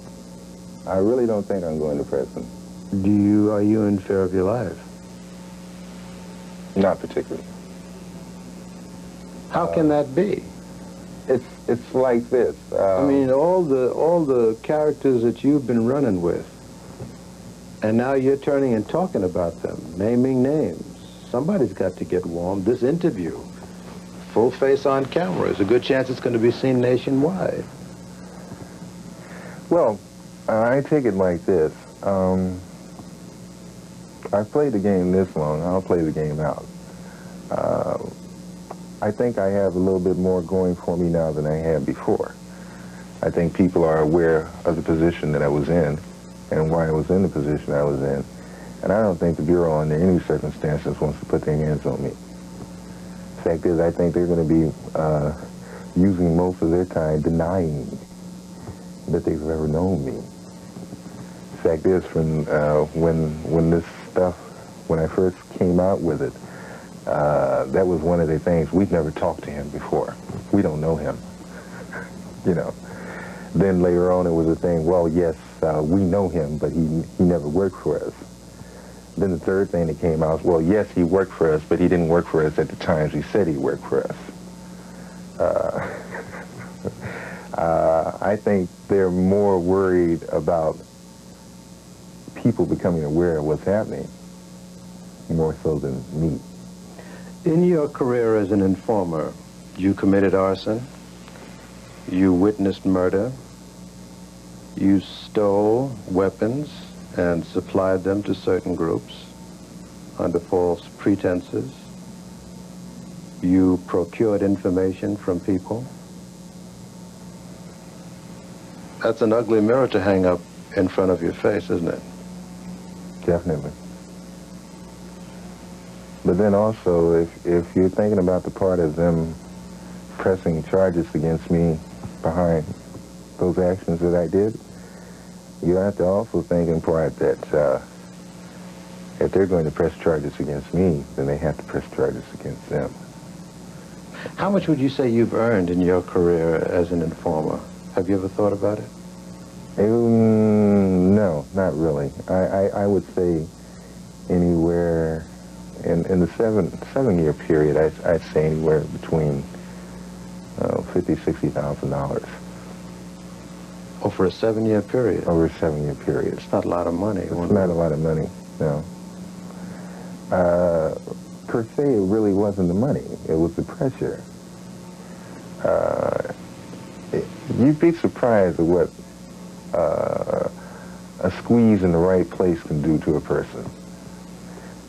I really don't think I'm going to prison. Are you in fear of your life? Not particularly. How can that be? It's like this. I mean, all the characters that you've been running with, and now you're turning and talking about them, naming names. Somebody's got to get warm. This interview, full face on camera, there's a good chance it's going to be seen nationwide. Well, I take it like this. I've played the game this long. I'll play the game out. I think I have a little bit more going for me now than I had before. I think people are aware of the position that I was in and why I was in the position I was in. And I don't think the Bureau under any circumstances wants to put their hands on me. The fact is, I think they're going to be using most of their time denying that they've ever known me. The fact is, from when this stuff, when I first came out with it, that was one of the things. We've never talked to him before. We don't know him. You know. Then later on it was a thing, well, yes, we know him, but he never worked for us. Then the third thing that came out was, well, yes, he worked for us, but he didn't work for us at the times he said he worked for us. I think they're more worried about people becoming aware of what's happening, more so than me. In your career as an informer, you committed arson, you witnessed murder, you stole weapons and supplied them to certain groups under false pretenses. You procured information from people. That's an ugly mirror to hang up in front of your face, isn't it? Definitely. But then also, if you're thinking about the part of them pressing charges against me behind those actions that I did, you have to also think in part that if they're going to press charges against me, then they have to press charges against them. How much would you say you've earned in your career as an informer? Have you ever thought about it? No, not really. I would say anywhere in the seven-year period, I'd say anywhere between $50,000–$60,000. Oh, for a 7-year period? Over a 7-year period. It's not a lot of money. It's not a lot of money, no. Per se, it really wasn't the money. It was the pressure. You'd be surprised at what a squeeze in the right place can do to a person.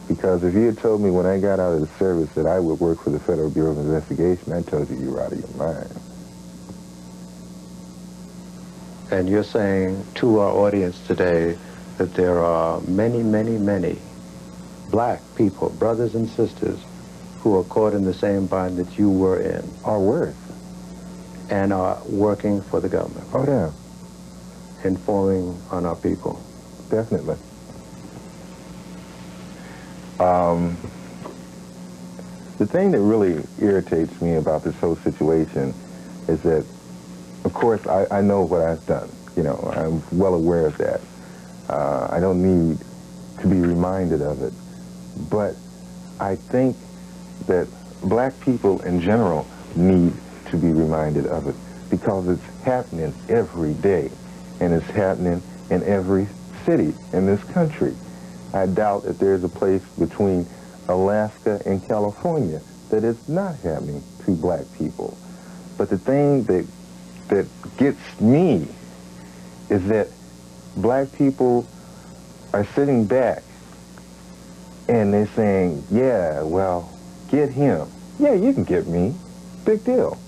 Because if you had told me when I got out of the service that I would work for the Federal Bureau of Investigation, I told you you were out of your mind. And you're saying to our audience today that there are many, many, many black people, brothers and sisters, who are caught in the same bind that you were in. Or worse. And are working for the government. Oh, yeah. Informing on our people. Definitely. The thing that really irritates me about this whole situation is that, of course, I know what I've done. You know, I'm well aware of that. I don't need to be reminded of it. But I think that black people in general need to be reminded of it because it's happening every day, and it's happening in every city in this country. I doubt that there's a place between Alaska and California that is not happening to black people. But the thing that gets me is that black people are sitting back and they're saying, yeah, well, get him. Yeah, you can get me. Big deal.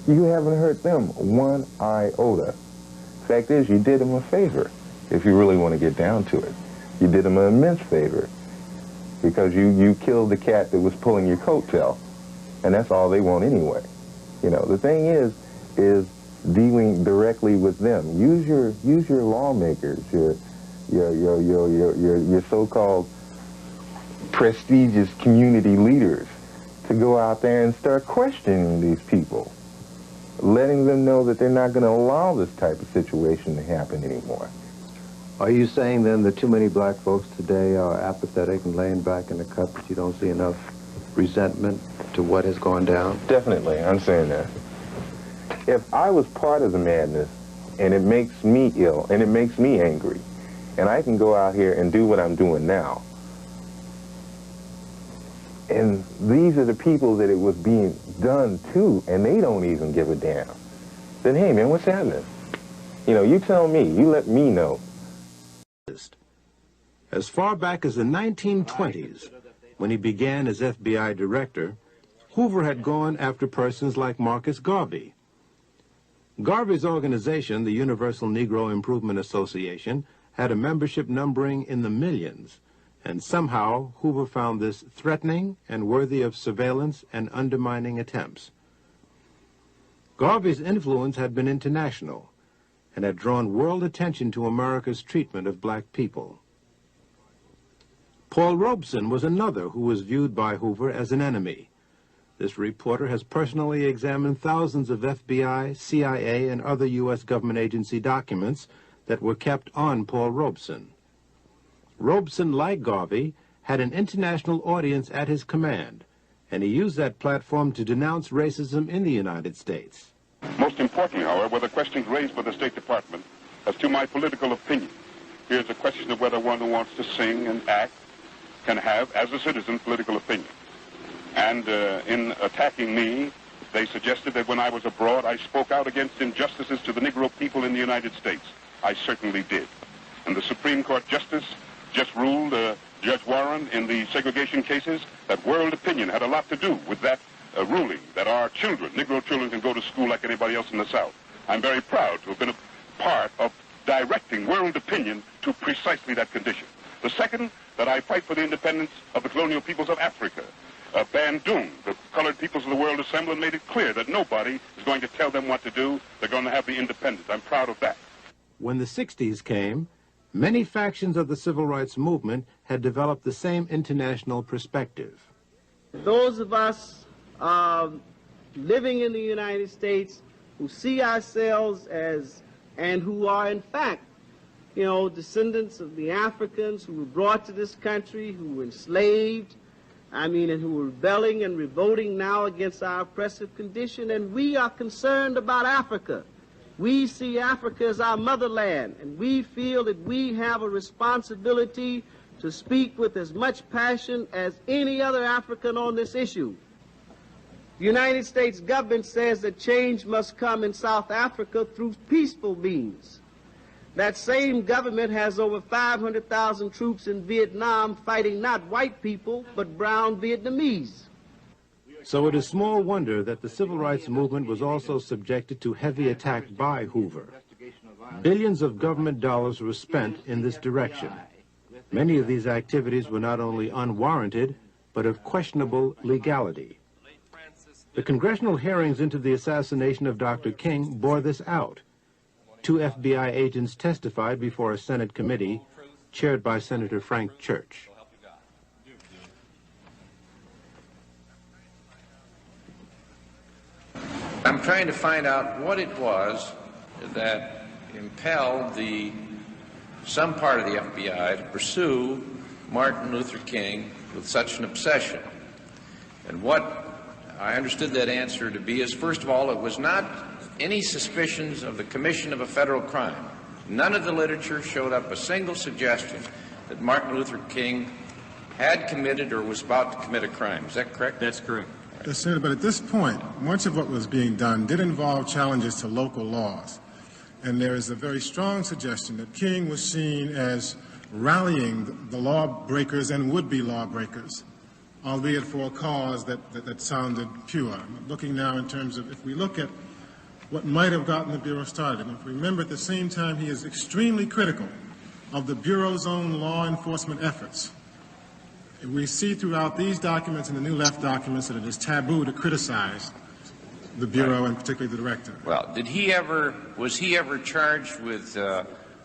You haven't hurt them one iota. Fact is, you did them a favor, if you really want to get down to it. You did them an immense favor because you killed the cat that was pulling your coattail, and that's all they want anyway. You know, the thing is dealing directly with them. Use your lawmakers, your so-called prestigious community leaders to go out there and start questioning these people, letting them know that they're not going to allow this type of situation to happen anymore. Are you saying then that too many black folks today are apathetic and laying back in the cut, that you don't see enough resentment to what has gone down? Definitely, I'm saying that. If I was part of the madness and it makes me ill and it makes me angry, and I can go out here and do what I'm doing now, and these are the people that it was being done to, and they don't even give a damn, then hey man, what's happening? You know, you tell me, you let me know. As far back as the 1920s, when he began as FBI director, Hoover had gone after persons like Marcus Garvey. Garvey's organization, the Universal Negro Improvement Association, had a membership numbering in the millions, and somehow Hoover found this threatening and worthy of surveillance and undermining attempts. Garvey's influence had been international and had drawn world attention to America's treatment of black people. Paul Robeson was another who was viewed by Hoover as an enemy. This reporter has personally examined thousands of FBI, CIA, and other U.S. government agency documents that were kept on Paul Robeson. Robeson, like Garvey, had an international audience at his command, and he used that platform to denounce racism in the United States. Most important, however, were the questions raised by the State Department as to my political opinion. Here's a question of whether one who wants to sing and act can have, as a citizen, political opinion. And in attacking me, they suggested that when I was abroad, I spoke out against injustices to the Negro people in the United States. I certainly did. And the Supreme Court Justice just ruled, Judge Warren, in the segregation cases, that world opinion had a lot to do with that ruling, that our children, Negro children, can go to school like anybody else in the South. I'm very proud to have been a part of directing world opinion to precisely that condition. The second, that I fight for the independence of the colonial peoples of Africa. Bandung, the colored peoples of the world assembled and made it clear that nobody is going to tell them what to do. They're going to have the independence. I'm proud of that. When the 60s came, many factions of the civil rights movement had developed the same international perspective. Those of us living in the United States who see ourselves as, and who are in fact, you know, descendants of the Africans who were brought to this country, who were enslaved, and who were rebelling and revolting now against our oppressive condition, and we are concerned about Africa. We see Africa as our motherland, and we feel that we have a responsibility to speak with as much passion as any other African on this issue. The United States government says that change must come in South Africa through peaceful means. That same government has over 500,000 troops in Vietnam fighting not white people, but brown Vietnamese. So it is small wonder that the civil rights movement was also subjected to heavy attack by Hoover. Billions of government dollars were spent in this direction. Many of these activities were not only unwarranted, but of questionable legality. The congressional hearings into the assassination of Dr. King bore this out. 2 FBI agents testified before a Senate committee chaired by Senator Frank Church. I'm trying to find out what it was that impelled some part of the FBI to pursue Martin Luther King with such an obsession. And what I understood that answer to be is, first of all, it was not any suspicions of the commission of a federal crime. None of the literature showed up a single suggestion that Martin Luther King had committed or was about to commit a crime. Is that correct? That's correct. Yes, Senator, but at this point, much of what was being done did involve challenges to local laws. And there is a very strong suggestion that King was seen as rallying the lawbreakers and would-be lawbreakers, albeit for a cause that sounded pure. I'm looking now in terms of, if we look at what might have gotten the Bureau started, and if we remember at the same time he is extremely critical of the Bureau's own law enforcement efforts. We see throughout these documents and the New Left documents that it is taboo to criticize the Bureau and particularly the director. Well, was he ever charged with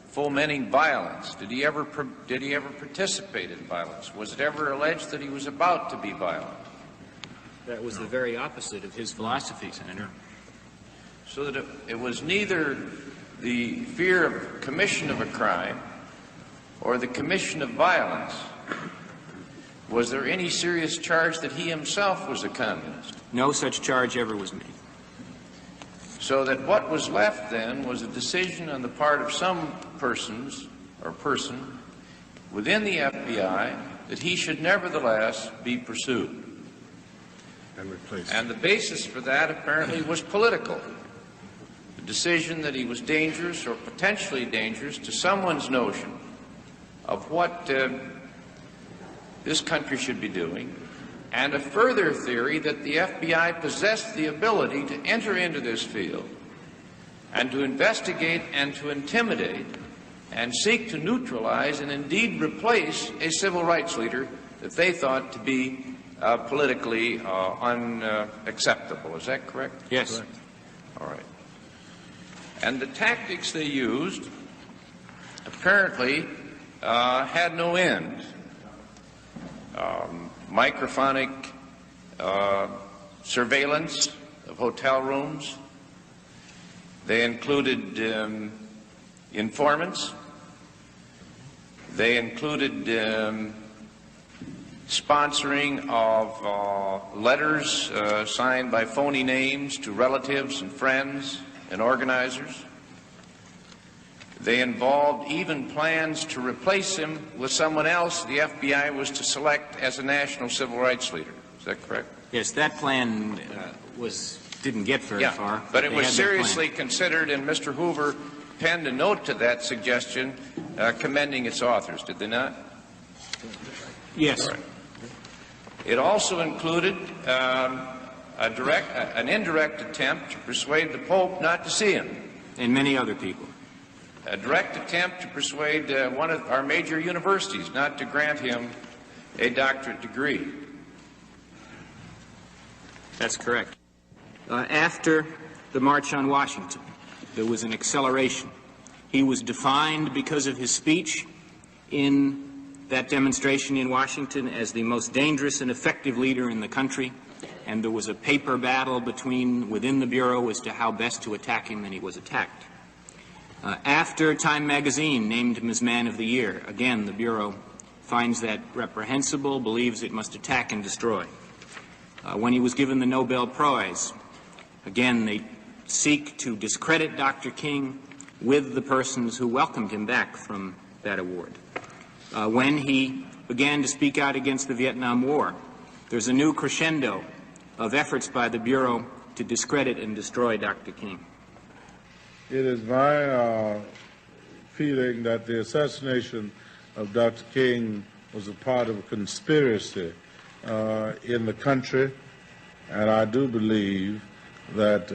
fomenting violence? Did he ever participate in violence? Was it ever alleged that he was about to be violent? That was the very opposite of his philosophy, Senator. So that it was neither the fear of commission of a crime or the commission of violence. Was there any serious charge that he himself was a communist? No such charge ever was made. So that what was left then was a decision on the part of some persons or person within the FBI that he should nevertheless be pursued. And replaced. And the basis for that apparently was political. The decision that he was dangerous or potentially dangerous to someone's notion of what this country should be doing, and a further theory that the FBI possessed the ability to enter into this field and to investigate and to intimidate and seek to neutralize and indeed replace a civil rights leader that they thought to be politically unacceptable. Is that correct? Yes. Correct. All right. And the tactics they used apparently had no end. Microphonic surveillance of hotel rooms. They included informants. They included sponsoring of letters signed by phony names to relatives and friends and organizers. They involved even plans to replace him with someone else the FBI was to select as a national civil rights leader. Is that correct? Yes, that plan didn't get very far. But it was seriously considered, and Mr. Hoover penned a note to that suggestion commending its authors, did they not? Yes. Right. It also included an indirect attempt to persuade the Pope not to see him. And many other people. A direct attempt to persuade one of our major universities not to grant him a doctorate degree. That's correct. After the March on Washington, there was an acceleration. He was defined because of his speech in that demonstration in Washington as the most dangerous and effective leader in the country, and there was a paper battle within the Bureau as to how best to attack him, and he was attacked. After Time magazine named him as Man of the Year, again, the Bureau finds that reprehensible, believes it must attack and destroy. When he was given the Nobel Prize, again, they seek to discredit Dr. King with the persons who welcomed him back from that award. When he began to speak out against the Vietnam War, there's a new crescendo of efforts by the Bureau to discredit and destroy Dr. King. It is my feeling that the assassination of Dr. King was a part of a conspiracy in the country, and I do believe that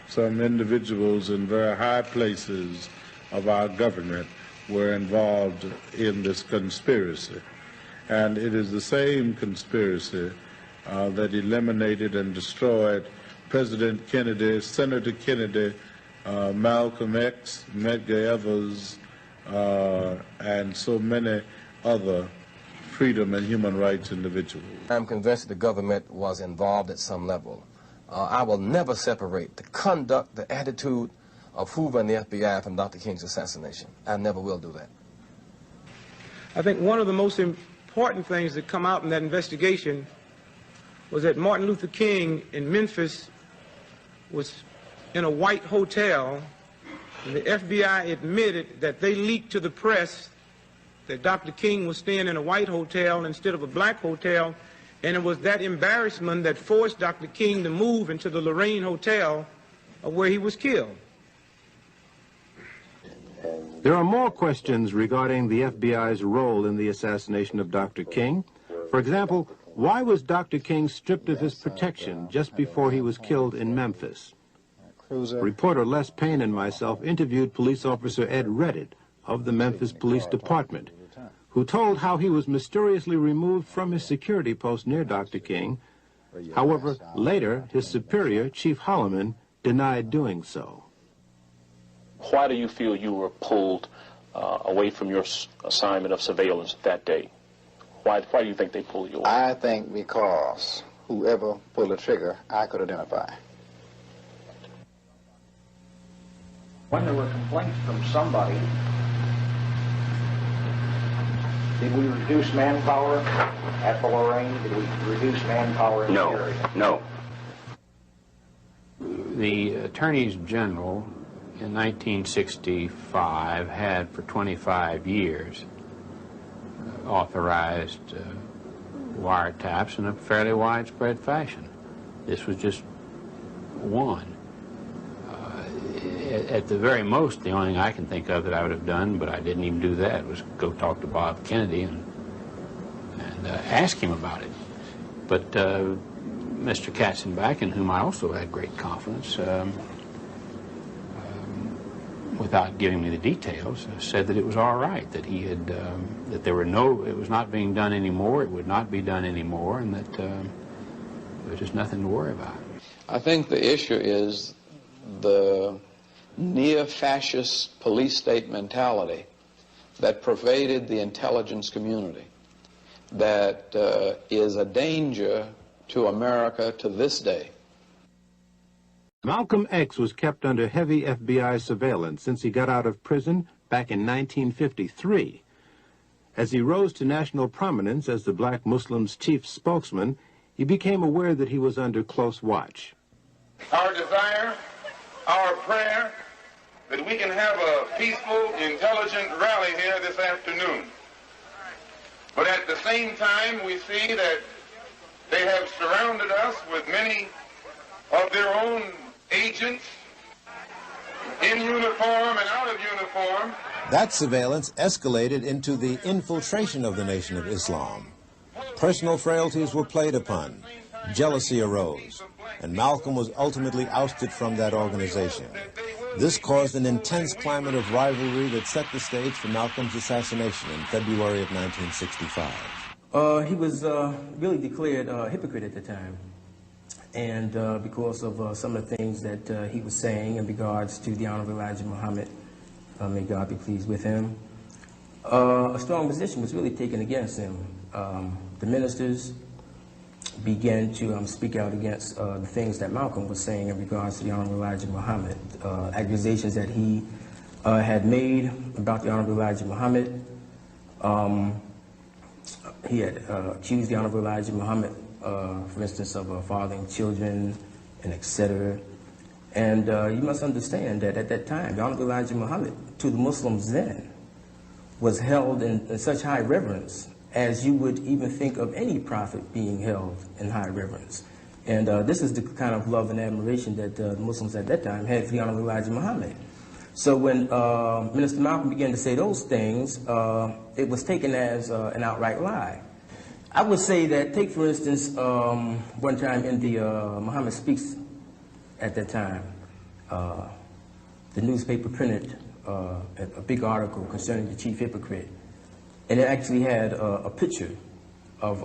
some individuals in very high places of our government were involved in this conspiracy. And it is the same conspiracy that eliminated and destroyed President Kennedy, Senator Kennedy, Malcolm X, Medgar Evers, and so many other freedom and human rights individuals. I'm convinced the government was involved at some level. I will never separate the conduct, the attitude of Hoover and the FBI from Dr. King's assassination. I never will do that. I think one of the most important things that come out in that investigation was that Martin Luther King in Memphis was in a white hotel, and the FBI admitted that they leaked to the press that Dr. King was staying in a white hotel instead of a black hotel, and it was that embarrassment that forced Dr. King to move into the Lorraine Hotel where he was killed. There are more questions regarding the FBI's role in the assassination of Dr. King. For example, why was Dr. King stripped of his protection just before he was killed in Memphis? Reporter Les Payne and myself interviewed police officer Ed Reddit of the Memphis Police Department, who told how he was mysteriously removed from his security post near Dr. King. However, later, his superior, Chief Holloman, denied doing so. Why do you feel you were pulled away from your assignment of surveillance that day? Why do you think they pulled you away? I think because whoever pulled the trigger, I could identify. When there were complaints from somebody, did we reduce manpower at the Lorraine? Did we reduce manpower in the area? No. The attorneys general in 1965 had for 25 years authorized wiretaps in a fairly widespread fashion. This was just one. At the very most, the only thing I can think of that I would have done, but I didn't even do that, was go talk to Bob Kennedy and ask him about it. But Mr. Katzenbach, in whom I also had great confidence, without giving me the details, said that it was all right, that he had, that there were it was not being done anymore, it would not be done anymore, and that there was just nothing to worry about. I think the issue is the neo-fascist police state mentality that pervaded the intelligence community, that is a danger to America to this day. Malcolm X was kept under heavy FBI surveillance since he got out of prison back in 1953. As he rose to national prominence as the black Muslims' chief spokesman, he became aware that he was under close watch. Our desire, our prayer, that we can have a peaceful, intelligent rally here this afternoon. But at the same time, we see that they have surrounded us with many of their own agents in uniform and out of uniform. That surveillance escalated into the infiltration of the Nation of Islam. Personal frailties were played upon, jealousy arose, and Malcolm was ultimately ousted from that organization. This caused an intense climate of rivalry that set the stage for Malcolm's assassination in February of 1965. He was really declared a hypocrite at the time. and because of some of the things that he was saying in regards to the Honorable Elijah Muhammad, may God be pleased with him, a strong position was really taken against him. The ministers began to speak out against the things that Malcolm was saying in regards to the Honorable Elijah Muhammad, accusations that he had made about the Honorable Elijah Muhammad. He had accused the Honorable Elijah Muhammad, for instance, of fathering children and etc. And you must understand that at that time, the Honorable Elijah Muhammad, to the Muslims then, was held in such high reverence as you would even think of any prophet being held in high reverence. And this is the kind of love and admiration that the Muslims at that time had for the Honorable Elijah Muhammad. So when Minister Malcolm began to say those things, it was taken as an outright lie. I would say that, take for instance, one time in the Muhammad Speaks at that time, the newspaper printed a big article concerning the chief hypocrite. And it actually had a picture of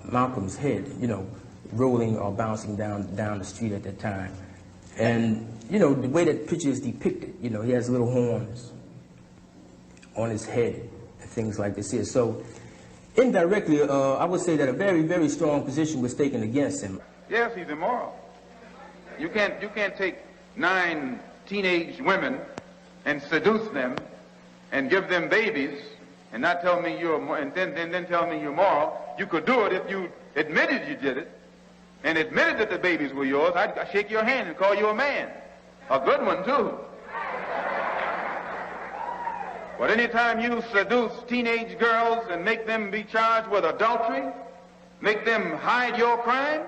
Malcolm's head, you know, rolling or bouncing down the street at that time. And, you know, the way that picture is depicted, you know, he has little horns on his head and things like this here. So indirectly, I would say that a very, very strong position was taken against him. Yes, he's immoral. You can't take 9 teenage women and seduce them and give them babies and not tell me and then tell me you're moral. You could do it if you admitted you did it and admitted that the babies were yours. I'd shake your hand and call you a man. A good one, too. But anytime you seduce teenage girls and make them be charged with adultery, make them hide your crime,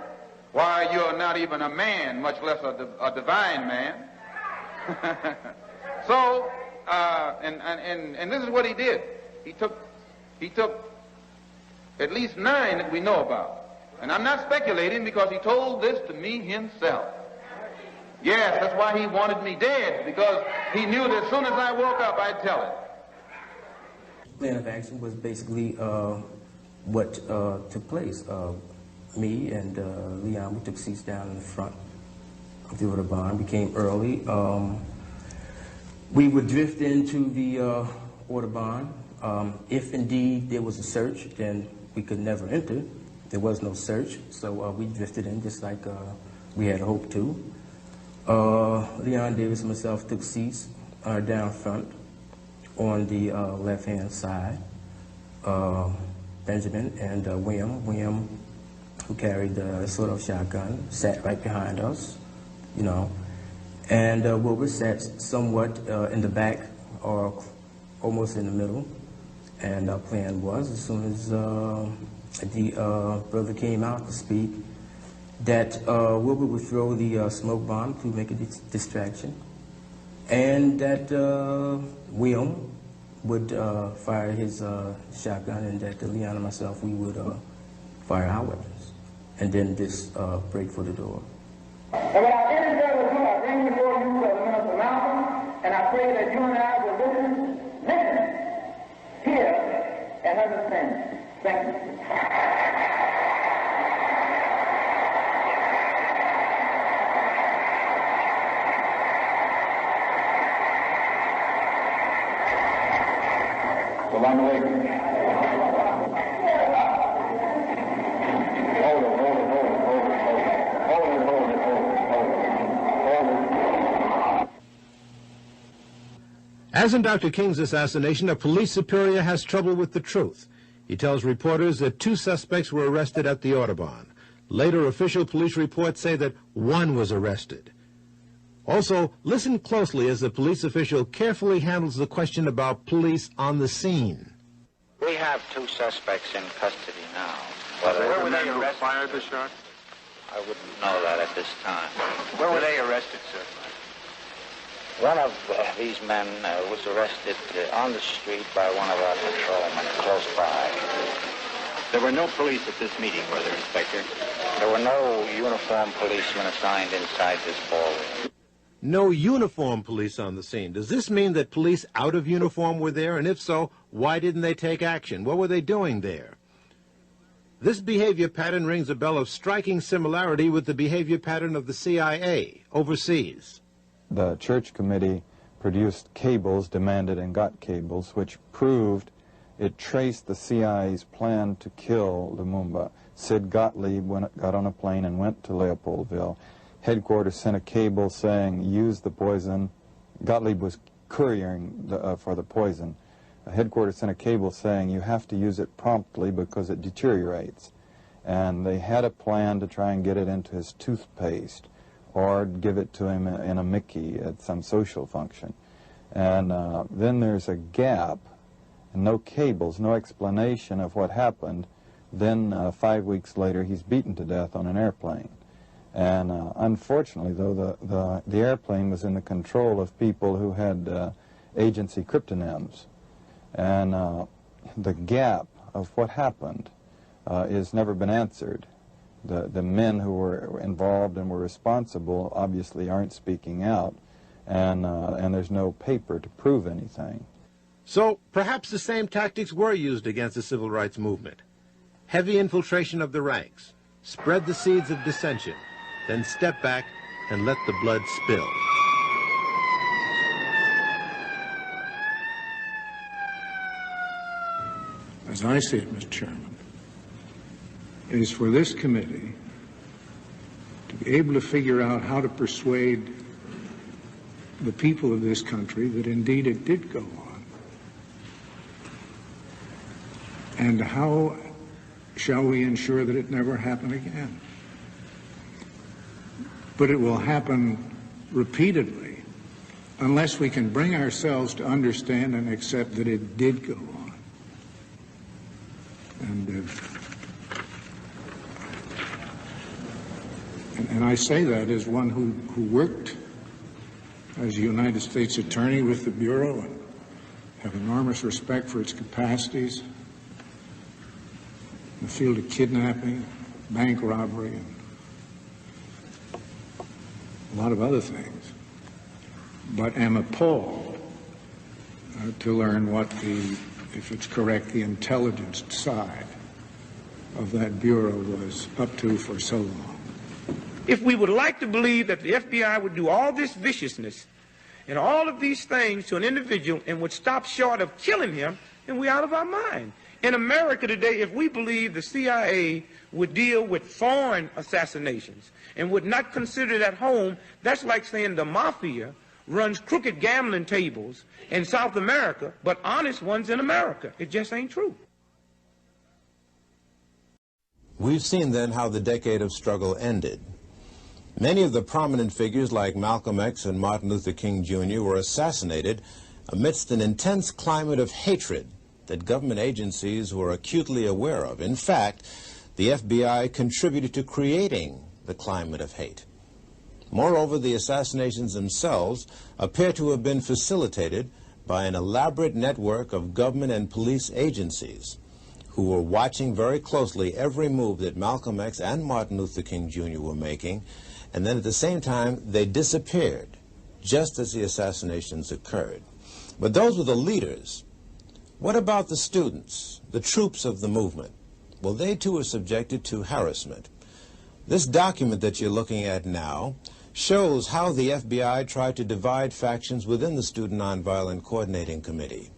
why, you're not even a man, much less a divine man. So, and this is what he did. He took at least 9 that we know about. And I'm not speculating because he told this to me himself. Yes, that's why he wanted me dead, because he knew that as soon as I woke up, I'd tell it. Plan of action was basically what took place. Me and Leon, we took seats down in the front of the Autobahn. We came early. We would drift into the Autobahn. If indeed there was a search, then we could never enter. There was no search, so we drifted in just like we had hoped to. Leon Davis and myself took seats down front on the left-hand side. Benjamin and William, who carried the sort-of shotgun, sat right behind us, you know. And Wilbur sat somewhat in the back or almost in the middle. And our plan was, as soon as the brother came out to speak, that Wilbur would throw the smoke bomb to make a distraction, and that William would fire his shotgun, and that Leon and myself, we would fire our weapons. And then this break for the door. And without any further ado, I bring before you Minister Malcolm, and I pray that you and I will listen, hear, and understand. Thank you. Salam alaikum. As in Dr. King's assassination, a police superior has trouble with the truth. He tells reporters that 2 suspects were arrested at the Autobahn. Later, official police reports say that 1 was arrested. Also, listen closely as the police official carefully handles the question about police on the scene. We have 2 suspects in custody now. Where were they arrested? Fired the shot? I wouldn't know that at this time. Where were they arrested, sir? One of these men was arrested on the street by one of our patrolmen close by. There were no police at this meeting, were there, Inspector? There were no uniformed policemen assigned inside this ballroom. No uniformed police on the scene. Does this mean that police out of uniform were there? And if so, why didn't they take action? What were they doing there? This behavior pattern rings a bell of striking similarity with the behavior pattern of the CIA overseas. The Church Committee produced cables, demanded and got cables, which proved it traced the CIA's plan to kill Lumumba. Sid Gottlieb got on a plane and went to Leopoldville. Headquarters sent a cable saying, use the poison. Gottlieb was couriering for the poison. Headquarters sent a cable saying, you have to use it promptly because it deteriorates. And they had a plan to try and get it into his toothpaste or give it to him in a Mickey at some social function. And then there's a gap, and no cables, no explanation of what happened. Then 5 weeks later, he's beaten to death on an airplane. And unfortunately, though, the airplane was in the control of people who had agency cryptonyms. And the gap of what happened has never been answered. The men who were involved and were responsible obviously aren't speaking out, and there's no paper to prove anything. So perhaps the same tactics were used against the civil rights movement. Heavy infiltration of the ranks, spread the seeds of dissension, then step back and let the blood spill. As I see it, Mr. Chairman, it is for this committee to be able to figure out how to persuade the people of this country that indeed it did go on. And how shall we ensure that it never happen again? But it will happen repeatedly unless we can bring ourselves to understand and accept that it did go on. And I say that as one who worked as a United States attorney with the Bureau and have enormous respect for its capacities in the field of kidnapping, bank robbery, and a lot of other things, but am appalled to learn what if it's correct, the intelligence side of that Bureau was up to for so long. If we would like to believe that the FBI would do all this viciousness and all of these things to an individual and would stop short of killing him, then we're out of our mind. In America today, if we believe the CIA would deal with foreign assassinations and would not consider it at home, that's like saying the mafia runs crooked gambling tables in South America, but honest ones in America. It just ain't true. We've seen then how the decade of struggle ended. Many of the prominent figures like Malcolm X and Martin Luther King Jr. were assassinated amidst an intense climate of hatred that government agencies were acutely aware of. In fact, the FBI contributed to creating the climate of hate. Moreover, the assassinations themselves appear to have been facilitated by an elaborate network of government and police agencies who were watching very closely every move that Malcolm X and Martin Luther King Jr. were making, and then at the same time they disappeared just as the assassinations occurred. But those were the leaders. What about the students, the troops of the movement? Well, they too were subjected to harassment. This document that you're looking at now shows how the FBI tried to divide factions within the Student Nonviolent Coordinating Committee.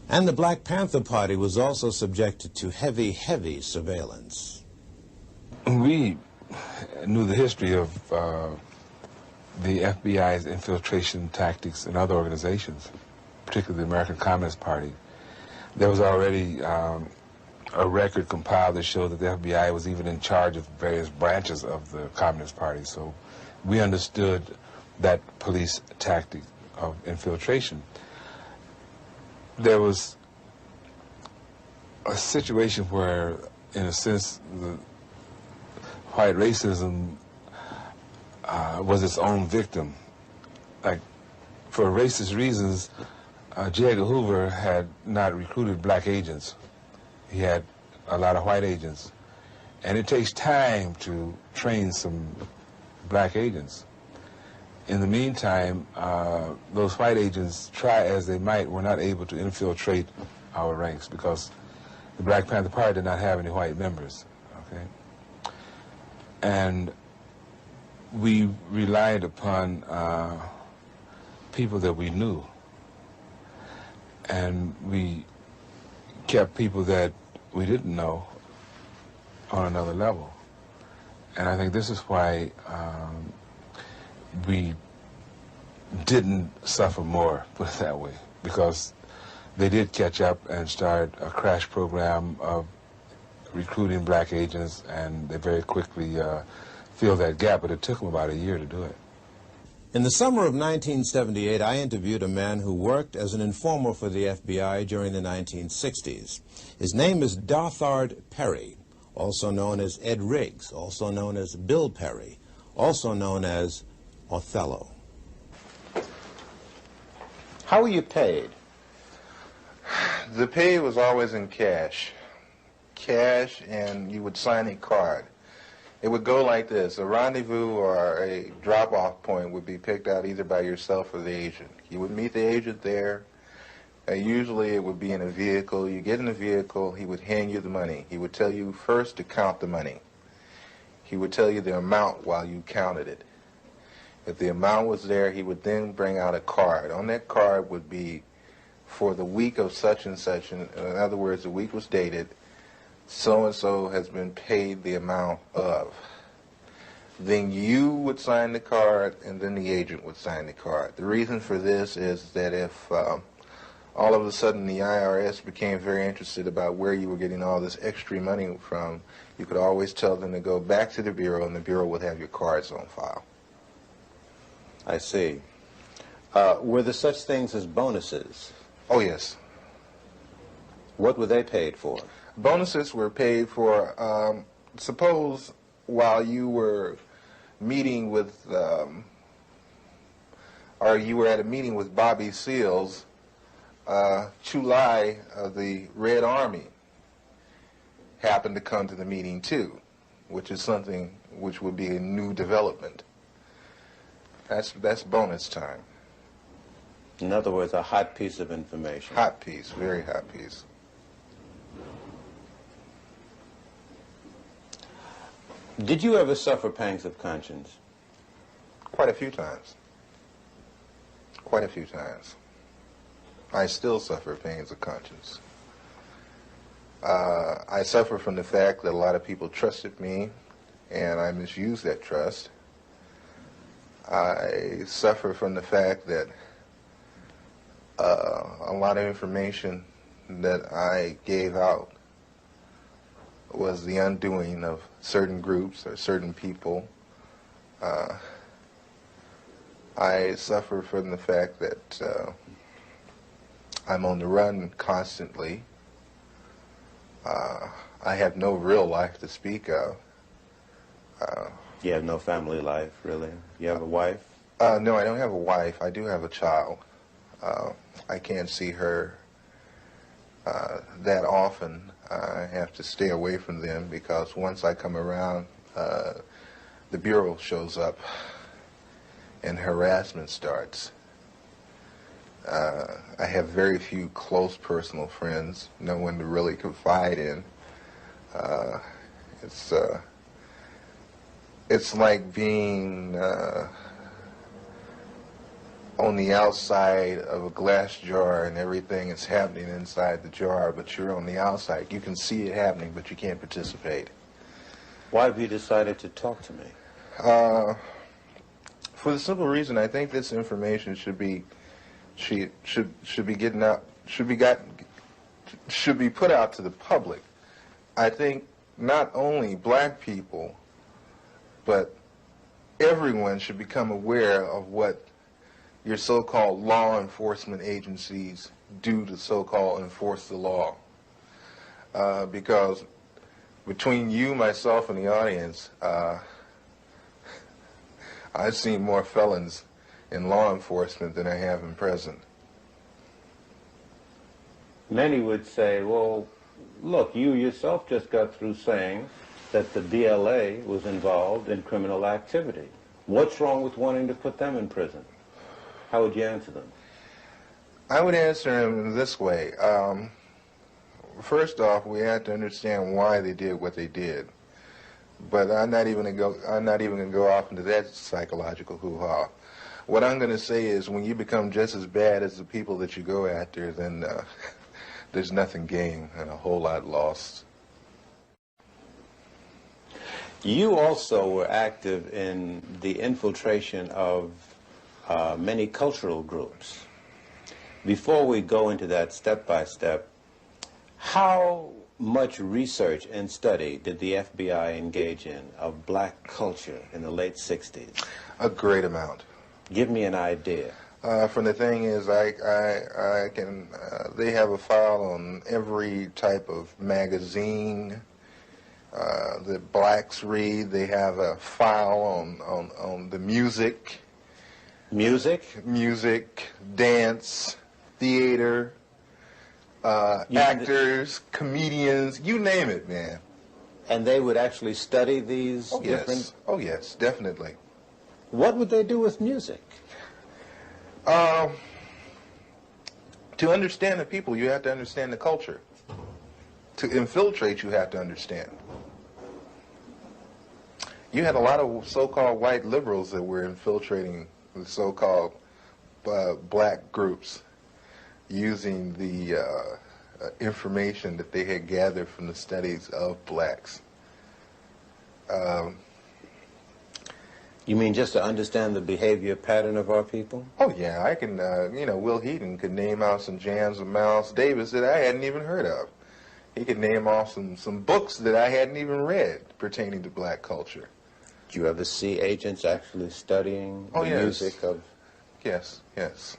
And the Black Panther Party was also subjected to heavy, heavy surveillance. We knew the history of the FBI's infiltration tactics in other organizations, particularly the American Communist Party. There was already a record compiled that showed that the FBI was even in charge of various branches of the Communist Party. So we understood that police tactic of infiltration. There was a situation where, in a sense, the white racism was its own victim. Like, for racist reasons, J. Edgar Hoover had not recruited black agents. He had a lot of white agents. And it takes time to train some black agents. In the meantime, those white agents, try as they might, were not able to infiltrate our ranks because the Black Panther Party did not have any white members, okay? And we relied upon people that we knew, and we kept people that we didn't know on another level. And I think this is why we didn't suffer more, put it that way, because they did catch up and start a crash program of recruiting black agents, and they very quickly filled that gap, but it took them about a year to do it. In the summer of 1978, I interviewed a man who worked as an informer for the FBI during the 1960s. His name is Dothard Perry, also known as Ed Riggs, also known as Bill Perry, also known as Othello. How were you paid? The pay was always in cash. Cash, and you would sign a card. It would go like this. A rendezvous or a drop-off point would be picked out either by yourself or the agent. You would meet the agent there. Usually it would be in a vehicle. You get in the vehicle, he would hand you the money. He would tell you first to count the money. He would tell you the amount while you counted it. If the amount was there, he would then bring out a card. On that card would be for the week of such and such. In other words, the week was dated. So-and-so has been paid the amount of. Then you would sign the card, and then the agent would sign the card. The reason for this is that if all of a sudden the IRS became very interested about where you were getting all this extra money from, you could always tell them to go back to the Bureau, and the Bureau would have your cards on file. I see. Were there such things as bonuses? Oh, yes. What were they paid for? Bonuses were paid for, suppose while you were meeting with, or you were at a meeting with Bobby Seals, Chulai of the Red Army happened to come to the meeting too, which is something which would be a new development. That's bonus time. In other words, a hot piece of information. Hot piece, very hot piece. Did you ever suffer pangs of conscience? Quite a few times. Quite a few times. I still suffer pains of conscience. I suffer from the fact that a lot of people trusted me, and I misused that trust. I suffer from the fact that a lot of information that I gave out was the undoing of certain groups or certain people. I suffer from the fact that I'm on the run constantly. I have no real life to speak of. You have no family life, really? You have a wife? No, I don't have a wife. I do have a child. I can't see her that often. I have to stay away from them because once I come around, the Bureau shows up and harassment starts. I have very few close personal friends, no one to really confide in. It's like being on the outside of a glass jar and everything is happening inside the jar, but you're on the outside. You can see it happening, but you can't participate. Why have you decided to talk to me? For the simple reason, I think this information should be getting out, should be put out to the public. I think not only black people, but everyone should become aware of what your so-called law enforcement agencies do to so-called enforce the law. Because between you, myself, and the audience, I've seen more felons in law enforcement than I have in prison. Many would say, well, look, you yourself just got through saying that the DLA was involved in criminal activity. What's wrong with wanting to put them in prison? How would you answer them? I would answer them this way. first off, we have to understand why they did what they did. But I'm not even gonna go off into that psychological hoo-ha. What I'm gonna say is, when you become just as bad as the people that you go after, then there's nothing gained and a whole lot lost. You also were active in the infiltration of many cultural groups. Before we go into that step by step, how much research and study did the FBI engage in of black culture in the late 60s? A great amount. Give me an idea. From the thing is, I can, they have a file on every type of magazine that blacks read. They have a file on the music. Music? Music, dance, theater, actors, comedians, you name it, man. And they would actually study these different... Yes. Oh, yes, definitely. What would they do with music? To understand the people, you have to understand the culture. To infiltrate, you have to understand. You had a lot of so-called white liberals that were infiltrating the so-called black groups, using the information that they had gathered from the studies of blacks. You mean just to understand the behavior pattern of our people? Oh, yeah, I can, you know, Will Heaton could name out some jams of Miles Davis that I hadn't even heard of. He could name off some books that I hadn't even read pertaining to black culture. Did you ever see agents actually studying the music of... Yes, yes.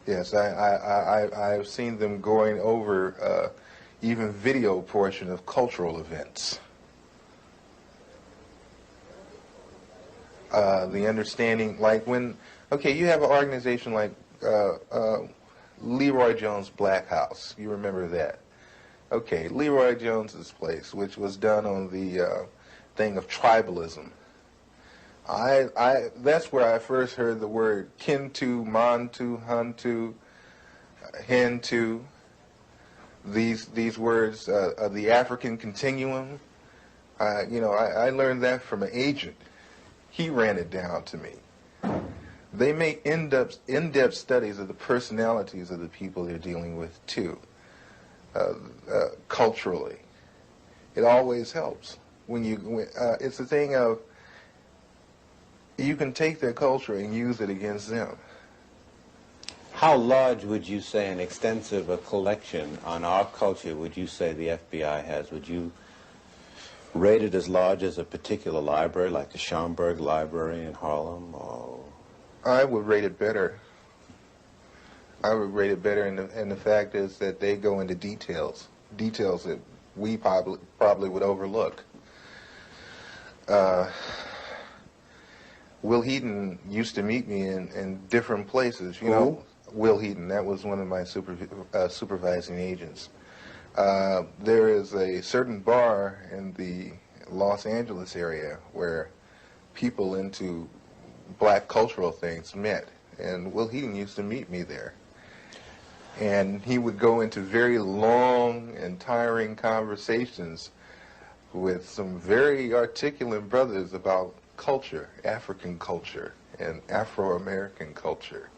Yes, I've seen them going over even video portion of cultural events. The understanding, like when, okay, you have an organization like Leroy Jones' Black House. You remember that? Okay, Leroy Jones's place, which was done on the thing of tribalism. That's where I first heard the word Kintu, Mantu, Hantu, Hentu. These words of the African continuum. You know, I learned that from an agent. He ran it down to me. They make in-depth studies of the personalities of the people they're dealing with too, culturally. It always helps when it's a thing of, you can take their culture and use it against them. How large would you say an extensive collection on our culture would you say the FBI has? Would you rate it as large as a particular library, like the Schomburg Library in Harlem? Or... I would rate it better. I would rate it better, and the fact is that they go into details that we probably would overlook. Will Heaton used to meet me in different places, you know. Will Heaton, that was one of my supervising agents. There is a certain bar in the Los Angeles area where people into black cultural things met, and Will Heaton used to meet me there. And he would go into very long and tiring conversations with some very articulate brothers about culture, African culture, and Afro-American culture.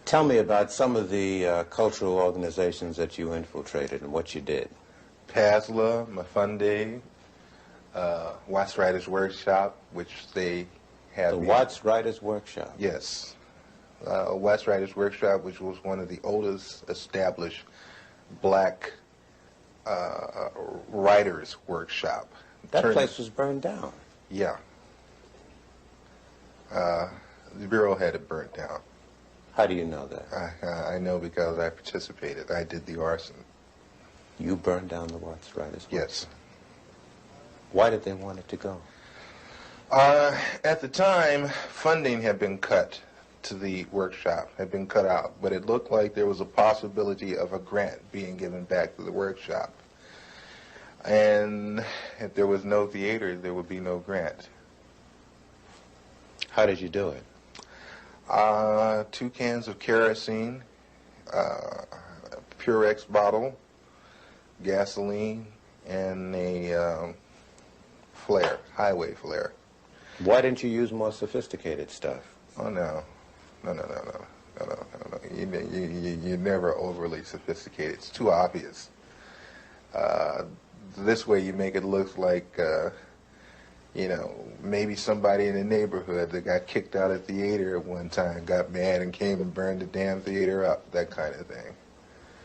Tell me about some of the cultural organizations that you infiltrated and what you did. PASLA, Mafunde, Watts Writers Workshop, which they have... The Watts Writers Workshop? Yes. Watts Writers Workshop, which was one of the oldest established black writers workshop. That place was burned down. Yeah. The Bureau had it burnt down. How do you know that? I know because I participated. I did the arson. You burned down the Watts Writers? Yes. Why did they want it to go? At the time, funding had been cut to the workshop, had been cut out, but it looked like there was a possibility of a grant being given back to the workshop. And if there was no theater, there would be no grant. How did you do it? 2 cans of kerosene, Purex bottle, gasoline, and a flare, highway flare. Why didn't you use more sophisticated stuff? Oh, no. No. You're never overly sophisticated. It's too obvious. This way you make it look like, you know, maybe somebody in the neighborhood that got kicked out of the theater at one time got mad and came and burned the damn theater up, that kind of thing.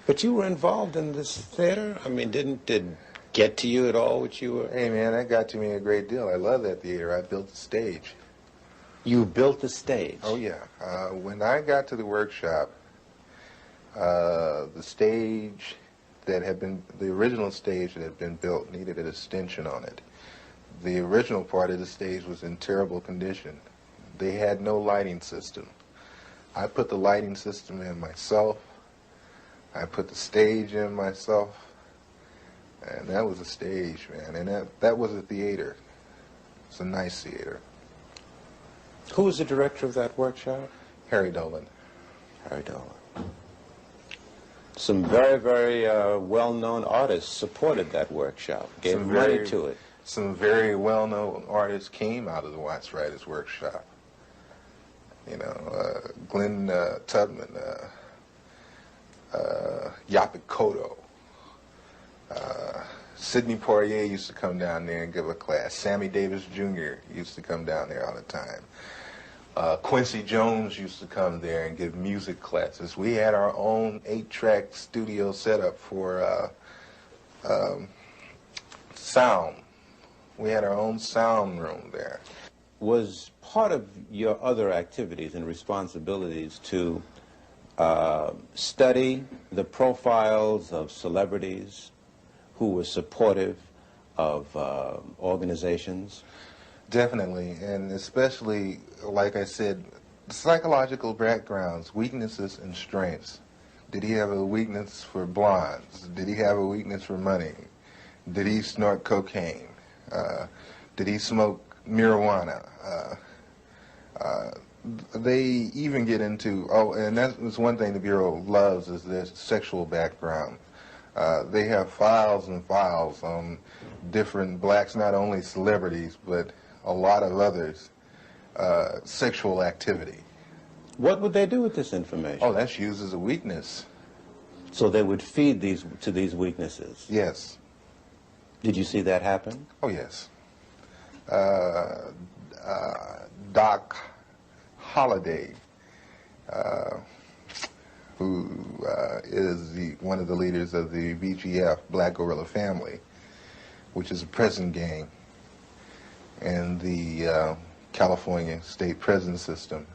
But you were involved in this theater? I mean, did it get to you at all what you were? Hey, man, that got to me a great deal. I love that theater. I built the stage. You built the stage? Oh, yeah. When I got to the workshop, the stage that had been, the original stage that had been built needed an extension on it. The original part of the stage was in terrible condition. They had no lighting system. I put the lighting system in myself. I put the stage in myself. And that was a stage, man. And that was a theater. It's a nice theater. Who was the director of that workshop? Harry Dolan. Harry Dolan. Some very, very well-known artists supported that workshop, gave money to it. Some very well-known artists came out of the Watts Writers Workshop. You know, Glenn Tubman, Yaphet Kotto. Sidney Poitier used to come down there and give a class. Sammy Davis Jr. used to come down there all the time. Quincy Jones used to come there and give music classes. We had our own 8-track studio setup for sound. We had our own sound room there. Was part of your other activities and responsibilities to study the profiles of celebrities who were supportive of organizations? Definitely, and especially, like I said, psychological backgrounds, weaknesses and strengths. Did he have a weakness for blondes? Did he have a weakness for money? Did he snort cocaine? Did he smoke marijuana? They even get into, and that's one thing the Bureau loves, is their sexual background. They have files and files on different blacks, not only celebrities, but a lot of others, sexual activity. What would they do with this information? Oh, that's used as a weakness. So they would feed to these weaknesses? Yes. Did you see that happen? Oh, yes. Doc Holliday, who is one of the leaders of the BGF, Black Guerrilla Family, which is a prison gang in the California state prison system.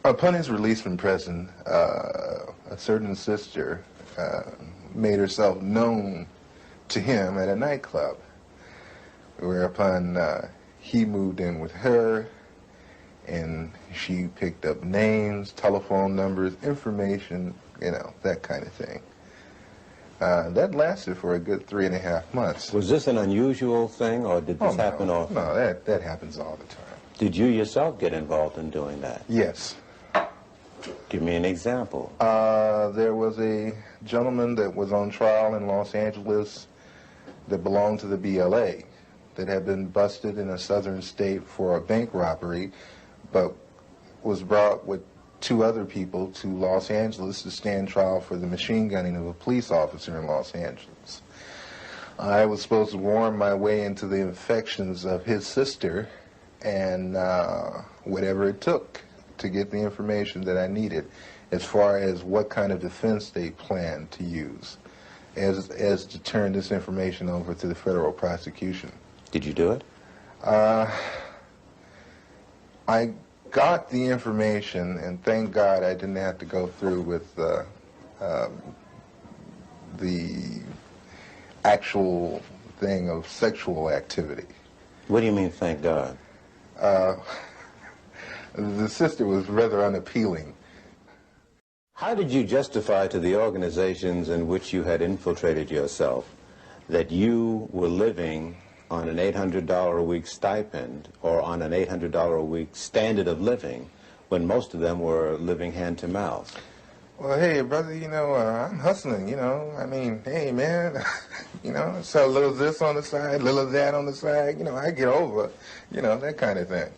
Upon his release from prison, a certain sister made herself known to him at a nightclub, whereupon he moved in with her, and she picked up names, telephone numbers, information, you know, that kind of thing. That lasted for a good 3.5 months. Was this an unusual thing, or did this happen often? No, that happens all the time. Did you yourself get involved in doing that? Yes. Give me an example. There was a gentleman that was on trial in Los Angeles that belonged to the BLA that had been busted in a southern state for a bank robbery, but was brought with 2 other people to Los Angeles to stand trial for the machine gunning of a police officer in Los Angeles. I was supposed to worm my way into the affections of his sister, and whatever it took to get the information that I needed as far as what kind of defense they planned to use as to turn this information over to the federal prosecution. Did you do it? I got the information, and thank God I didn't have to go through with the actual thing of sexual activity. What do you mean, thank God? The sister was rather unappealing. How did you justify to the organizations in which you had infiltrated yourself that you were living on an $800 a week stipend or on an $800 a week standard of living when most of them were living hand to mouth? Well, hey, brother, I'm hustling, I mean, hey, man, sell a little of this on the side, a little of that on the side, I get over, that kind of thing.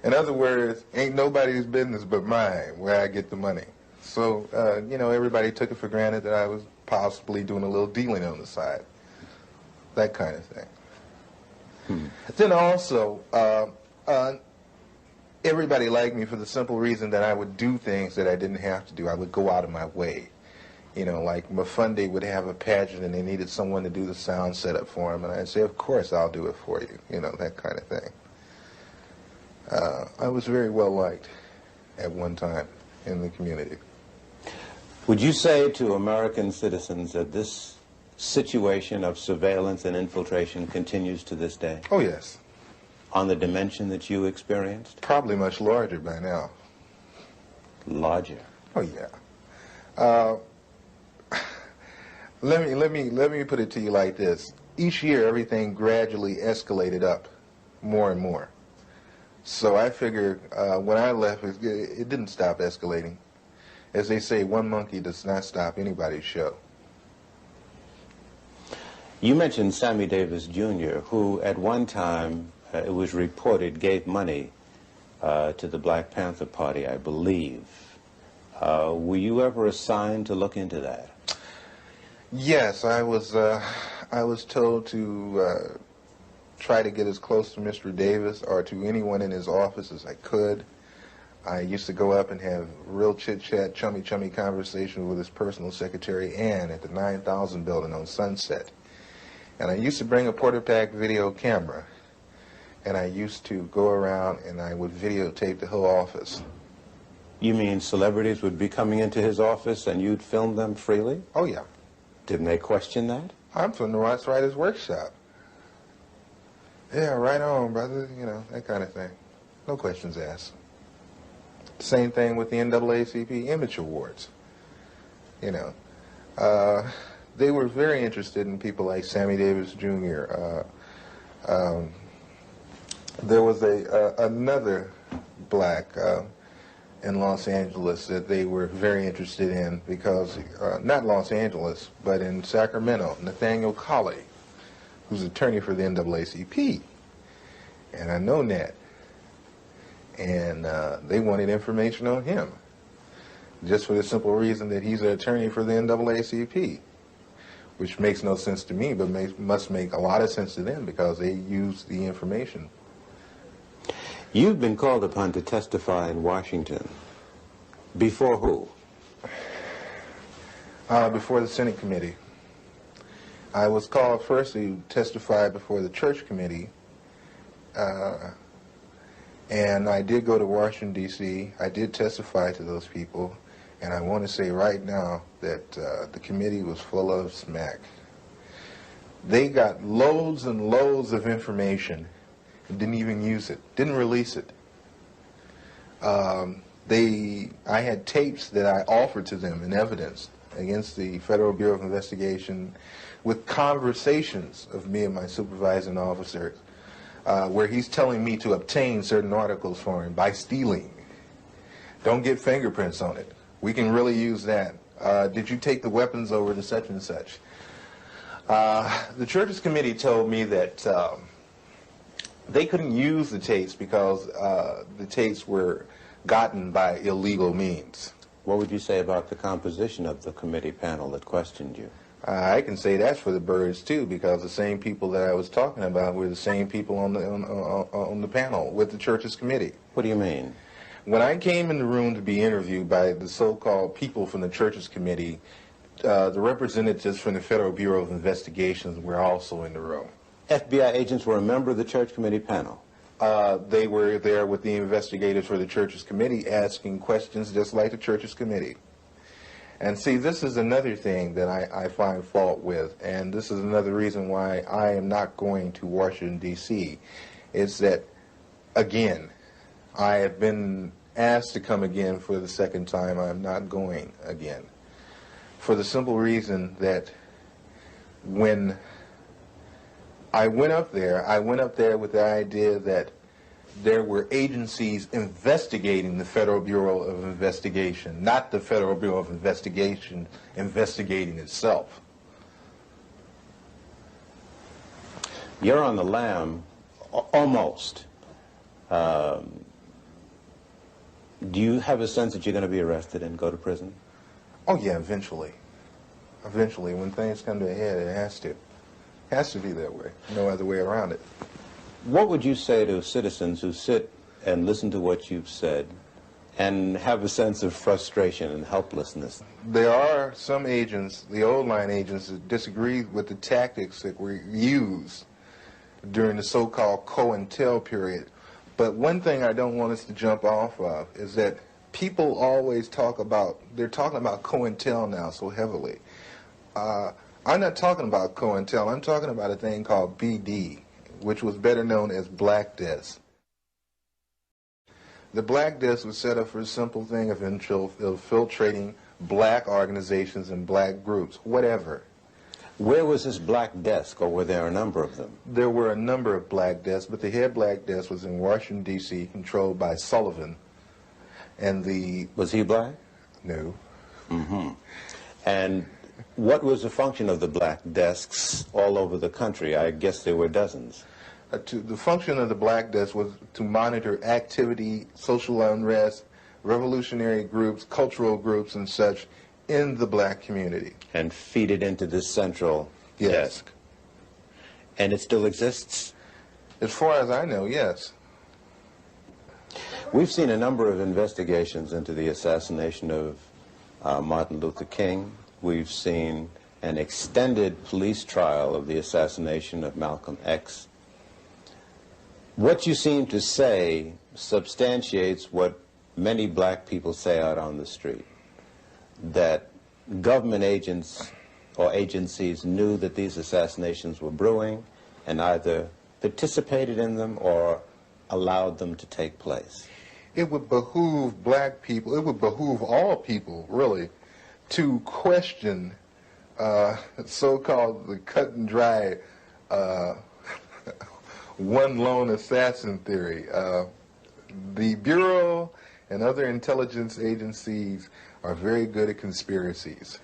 In other words, ain't nobody's business but mine where I get the money. So, everybody took it for granted that I was possibly doing a little dealing on the side. That kind of thing. Then also, everybody liked me for the simple reason that I would do things that I didn't have to do. I would go out of my way. Like Mafunde would have a pageant and they needed someone to do the sound setup for him, and I'd say, of course, I'll do it for you, that kind of thing. I was very well liked at one time in the community. Would you say to American citizens that this situation of surveillance and infiltration continues to this day? Oh, yes. On the dimension that you experienced? Probably much larger by now. Larger? Oh, yeah. Let me put it to you like this. Each year, everything gradually escalated up more and more. So I figure when I left, it didn't stop escalating. As they say, one monkey does not stop anybody's show. You mentioned Sammy Davis Jr., who at one time, it was reported, gave money to the Black Panther Party, I believe. Were you ever assigned to look into that? Yes, I was told to try to get as close to Mr. Davis or to anyone in his office as I could. I used to go up and have real chit-chat, chummy conversation with his personal secretary, Ann, at the 9000 building on Sunset. And I used to bring a Porter-Pack video camera, and I used to go around and I would videotape the whole office. You mean celebrities would be coming into his office and you'd film them freely? Oh, yeah. Didn't they question that? I'm from the Ross Writers Workshop. Yeah, right on, brother, that kind of thing. No questions asked. Same thing with the NAACP Image Awards. They were very interested in people like Sammy Davis Jr. There was another black in Los Angeles that they were very interested in because, not Los Angeles, but in Sacramento, Nathaniel Colley, who's attorney for the NAACP. And I know Nat. And they wanted information on him, just for the simple reason that he's an attorney for the NAACP, which makes no sense to me, but must make a lot of sense to them because they use the information. You've been called upon to testify in Washington. Before who? Before the Senate Committee. I was called first to testify before the Church Committee, and I did go to Washington, D.C. I did testify to those people, and I want to say right now that the committee was full of smack. They got loads and loads of information and didn't even use it, didn't release it. I had tapes that I offered to them in evidence against the Federal Bureau of Investigation with conversations of me and my supervising officers where he's telling me to obtain certain articles for him by stealing. Don't get fingerprints on it. We can really use that. Did you take the weapons over to such and such? The Churches Committee told me that they couldn't use the tapes because the tapes were gotten by illegal means. What would you say about the composition of the committee panel that questioned you? I can say that's for the birds too, because the same people that I was talking about were the same people on the panel with the Churches Committee. What do you mean? When I came in the room to be interviewed by the so-called people from the Churches Committee, the representatives from the Federal Bureau of Investigations were also in the room. FBI agents were a member of the Church Committee panel? They were there with the investigators for the Churches Committee asking questions just like the Churches Committee. And see, this is another thing that I find fault with, and this is another reason why I am not going to Washington, D.C., is that, again, I have been asked to come again for the second time. I'm not going again. For the simple reason that when I went up there with the idea that there were agencies investigating the Federal Bureau of Investigation, not the Federal Bureau of Investigation investigating itself. You're on the lam, almost. Do you have a sense that you're going to be arrested and go to prison? Oh yeah, eventually. Eventually, when things come to a head, it has to. It has to be that way. No other way around it. What would you say to citizens who sit and listen to what you've said and have a sense of frustration and helplessness? There are some agents, the old line agents, that disagree with the tactics that were used during the so-called COINTEL period. But one thing I don't want us to jump off of is that people always talk about, they're talking about COINTEL now so heavily. I'm not talking about COINTEL, I'm talking about a thing called BD, which was better known as Black Desk. The Black Desk was set up for a simple thing of infiltrating black organizations and black groups, whatever. Where was this Black Desk, or were there a number of them? There were a number of Black Desks, but the head Black Desk was in Washington, D.C., controlled by Sullivan. And the... Was he black? No. Mm-hmm. And what was the function of the Black Desks all over the country? I guess there were dozens. The function of the Black Desk was to monitor activity, social unrest, revolutionary groups, cultural groups, and such in the black community. And feed it into this central desk. And it still exists? As far as I know, yes. We've seen a number of investigations into the assassination of Martin Luther King. We've seen an extended police trial of the assassination of Malcolm X. What you seem to say substantiates what many black people say out on the street, that government agents or agencies knew that these assassinations were brewing and either participated in them or allowed them to take place. It would behoove black people, it would behoove all people, really, to question so-called the cut and dry one lone assassin theory. The Bureau and other intelligence agencies are very good at conspiracies.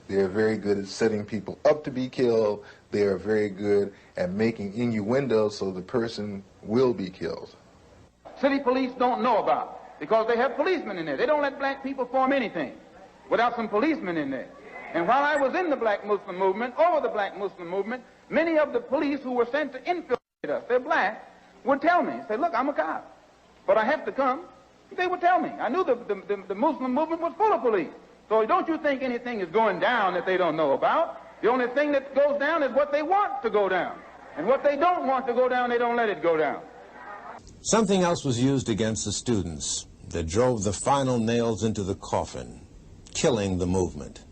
They are very good at setting people up to be killed. They are very good at making innuendos so the person will be killed. City police don't know about, because they have policemen in there. They don't let black people form anything without some policemen in there. And while I was in the black Muslim movement, over the black Muslim movement, many of the police who were sent to infiltrate us, they're black, would tell me, say, look, I'm a cop, but I have to come. They would tell me. I knew the Muslim movement was full of police. So don't you think anything is going down that they don't know about. The only thing that goes down is what they want to go down. And what they don't want to go down, they don't let it go down. Something else was used against the students that drove the final nails into the coffin, killing the movement.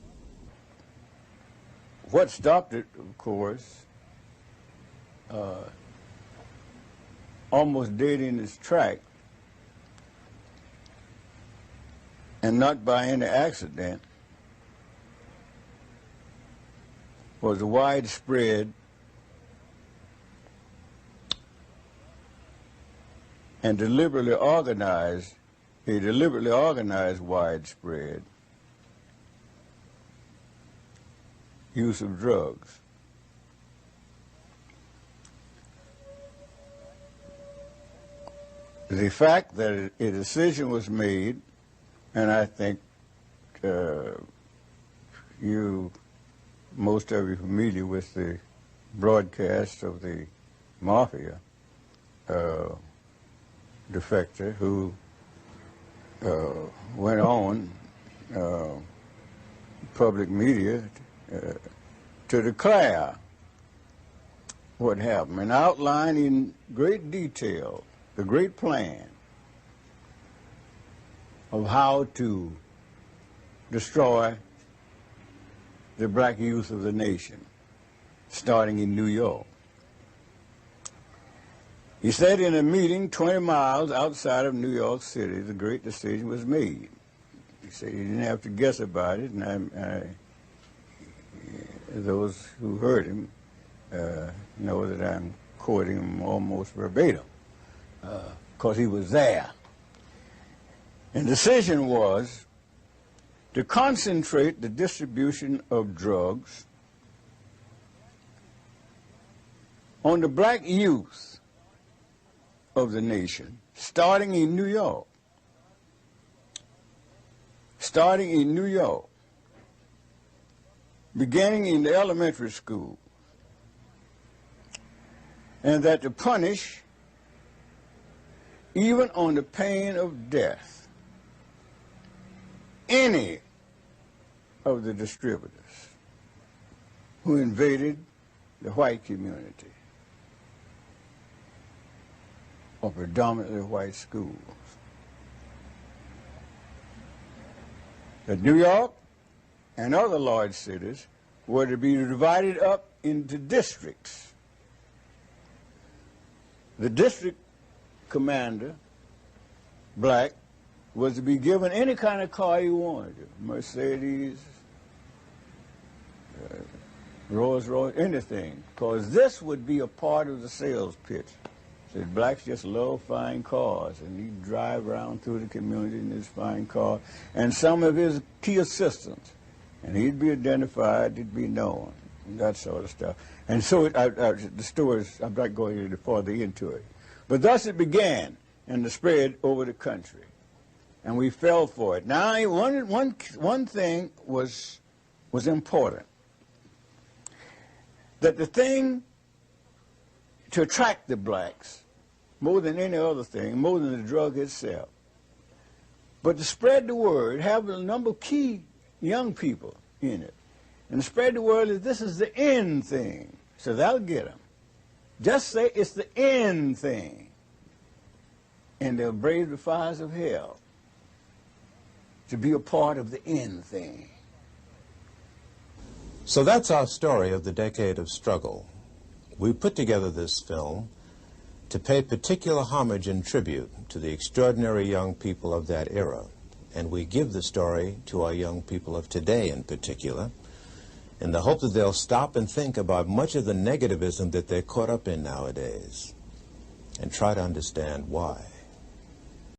What stopped it, of course, almost dead in its track, and not by any accident, was a widespread and deliberately organized widespread use of drugs. The fact that a decision was made, and I think most of you are familiar with the broadcast of the mafia defector who went on public media to declare what happened and outline in great detail the great plan of how to destroy the black youth of the nation, starting in New York. He said in a meeting 20 miles outside of New York City, the great decision was made. He said he didn't have to guess about it, and those who heard him know that I'm quoting him almost verbatim. because he was there. And the decision was to concentrate the distribution of drugs on the black youth of the nation, starting in New York. Starting in New York, beginning in the elementary school, and that to punish, even on the pain of death, any of the distributors who invaded the white community or predominantly white schools. That New York and other large cities were to be divided up into districts. The district commander, black, was to be given any kind of car he wanted, Mercedes, Rolls Royce, anything, because this would be a part of the sales pitch. Said blacks just love fine cars, and he'd drive around through the community in his fine car, and some of his key assistants, and he'd be identified, he'd be known, and that sort of stuff. And so the stories, I'm not going any further into it. But thus it began, and the spread over the country. And we fell for it. Now, one thing was important. That the thing to attract the blacks, more than any other thing, more than the drug itself, but to spread the word, have a number of key young people in it, and to spread the word that this is the end thing. So that'll get them. Just say it's the end thing, and they'll brave the fires of hell to be a part of the end thing. So that's our story of the decade of struggle. We put together this film to pay particular homage and tribute to the extraordinary young people of that era. And we give the story to our young people of today in particular, in the hope that they'll stop and think about much of the negativism that they're caught up in nowadays and try to understand why.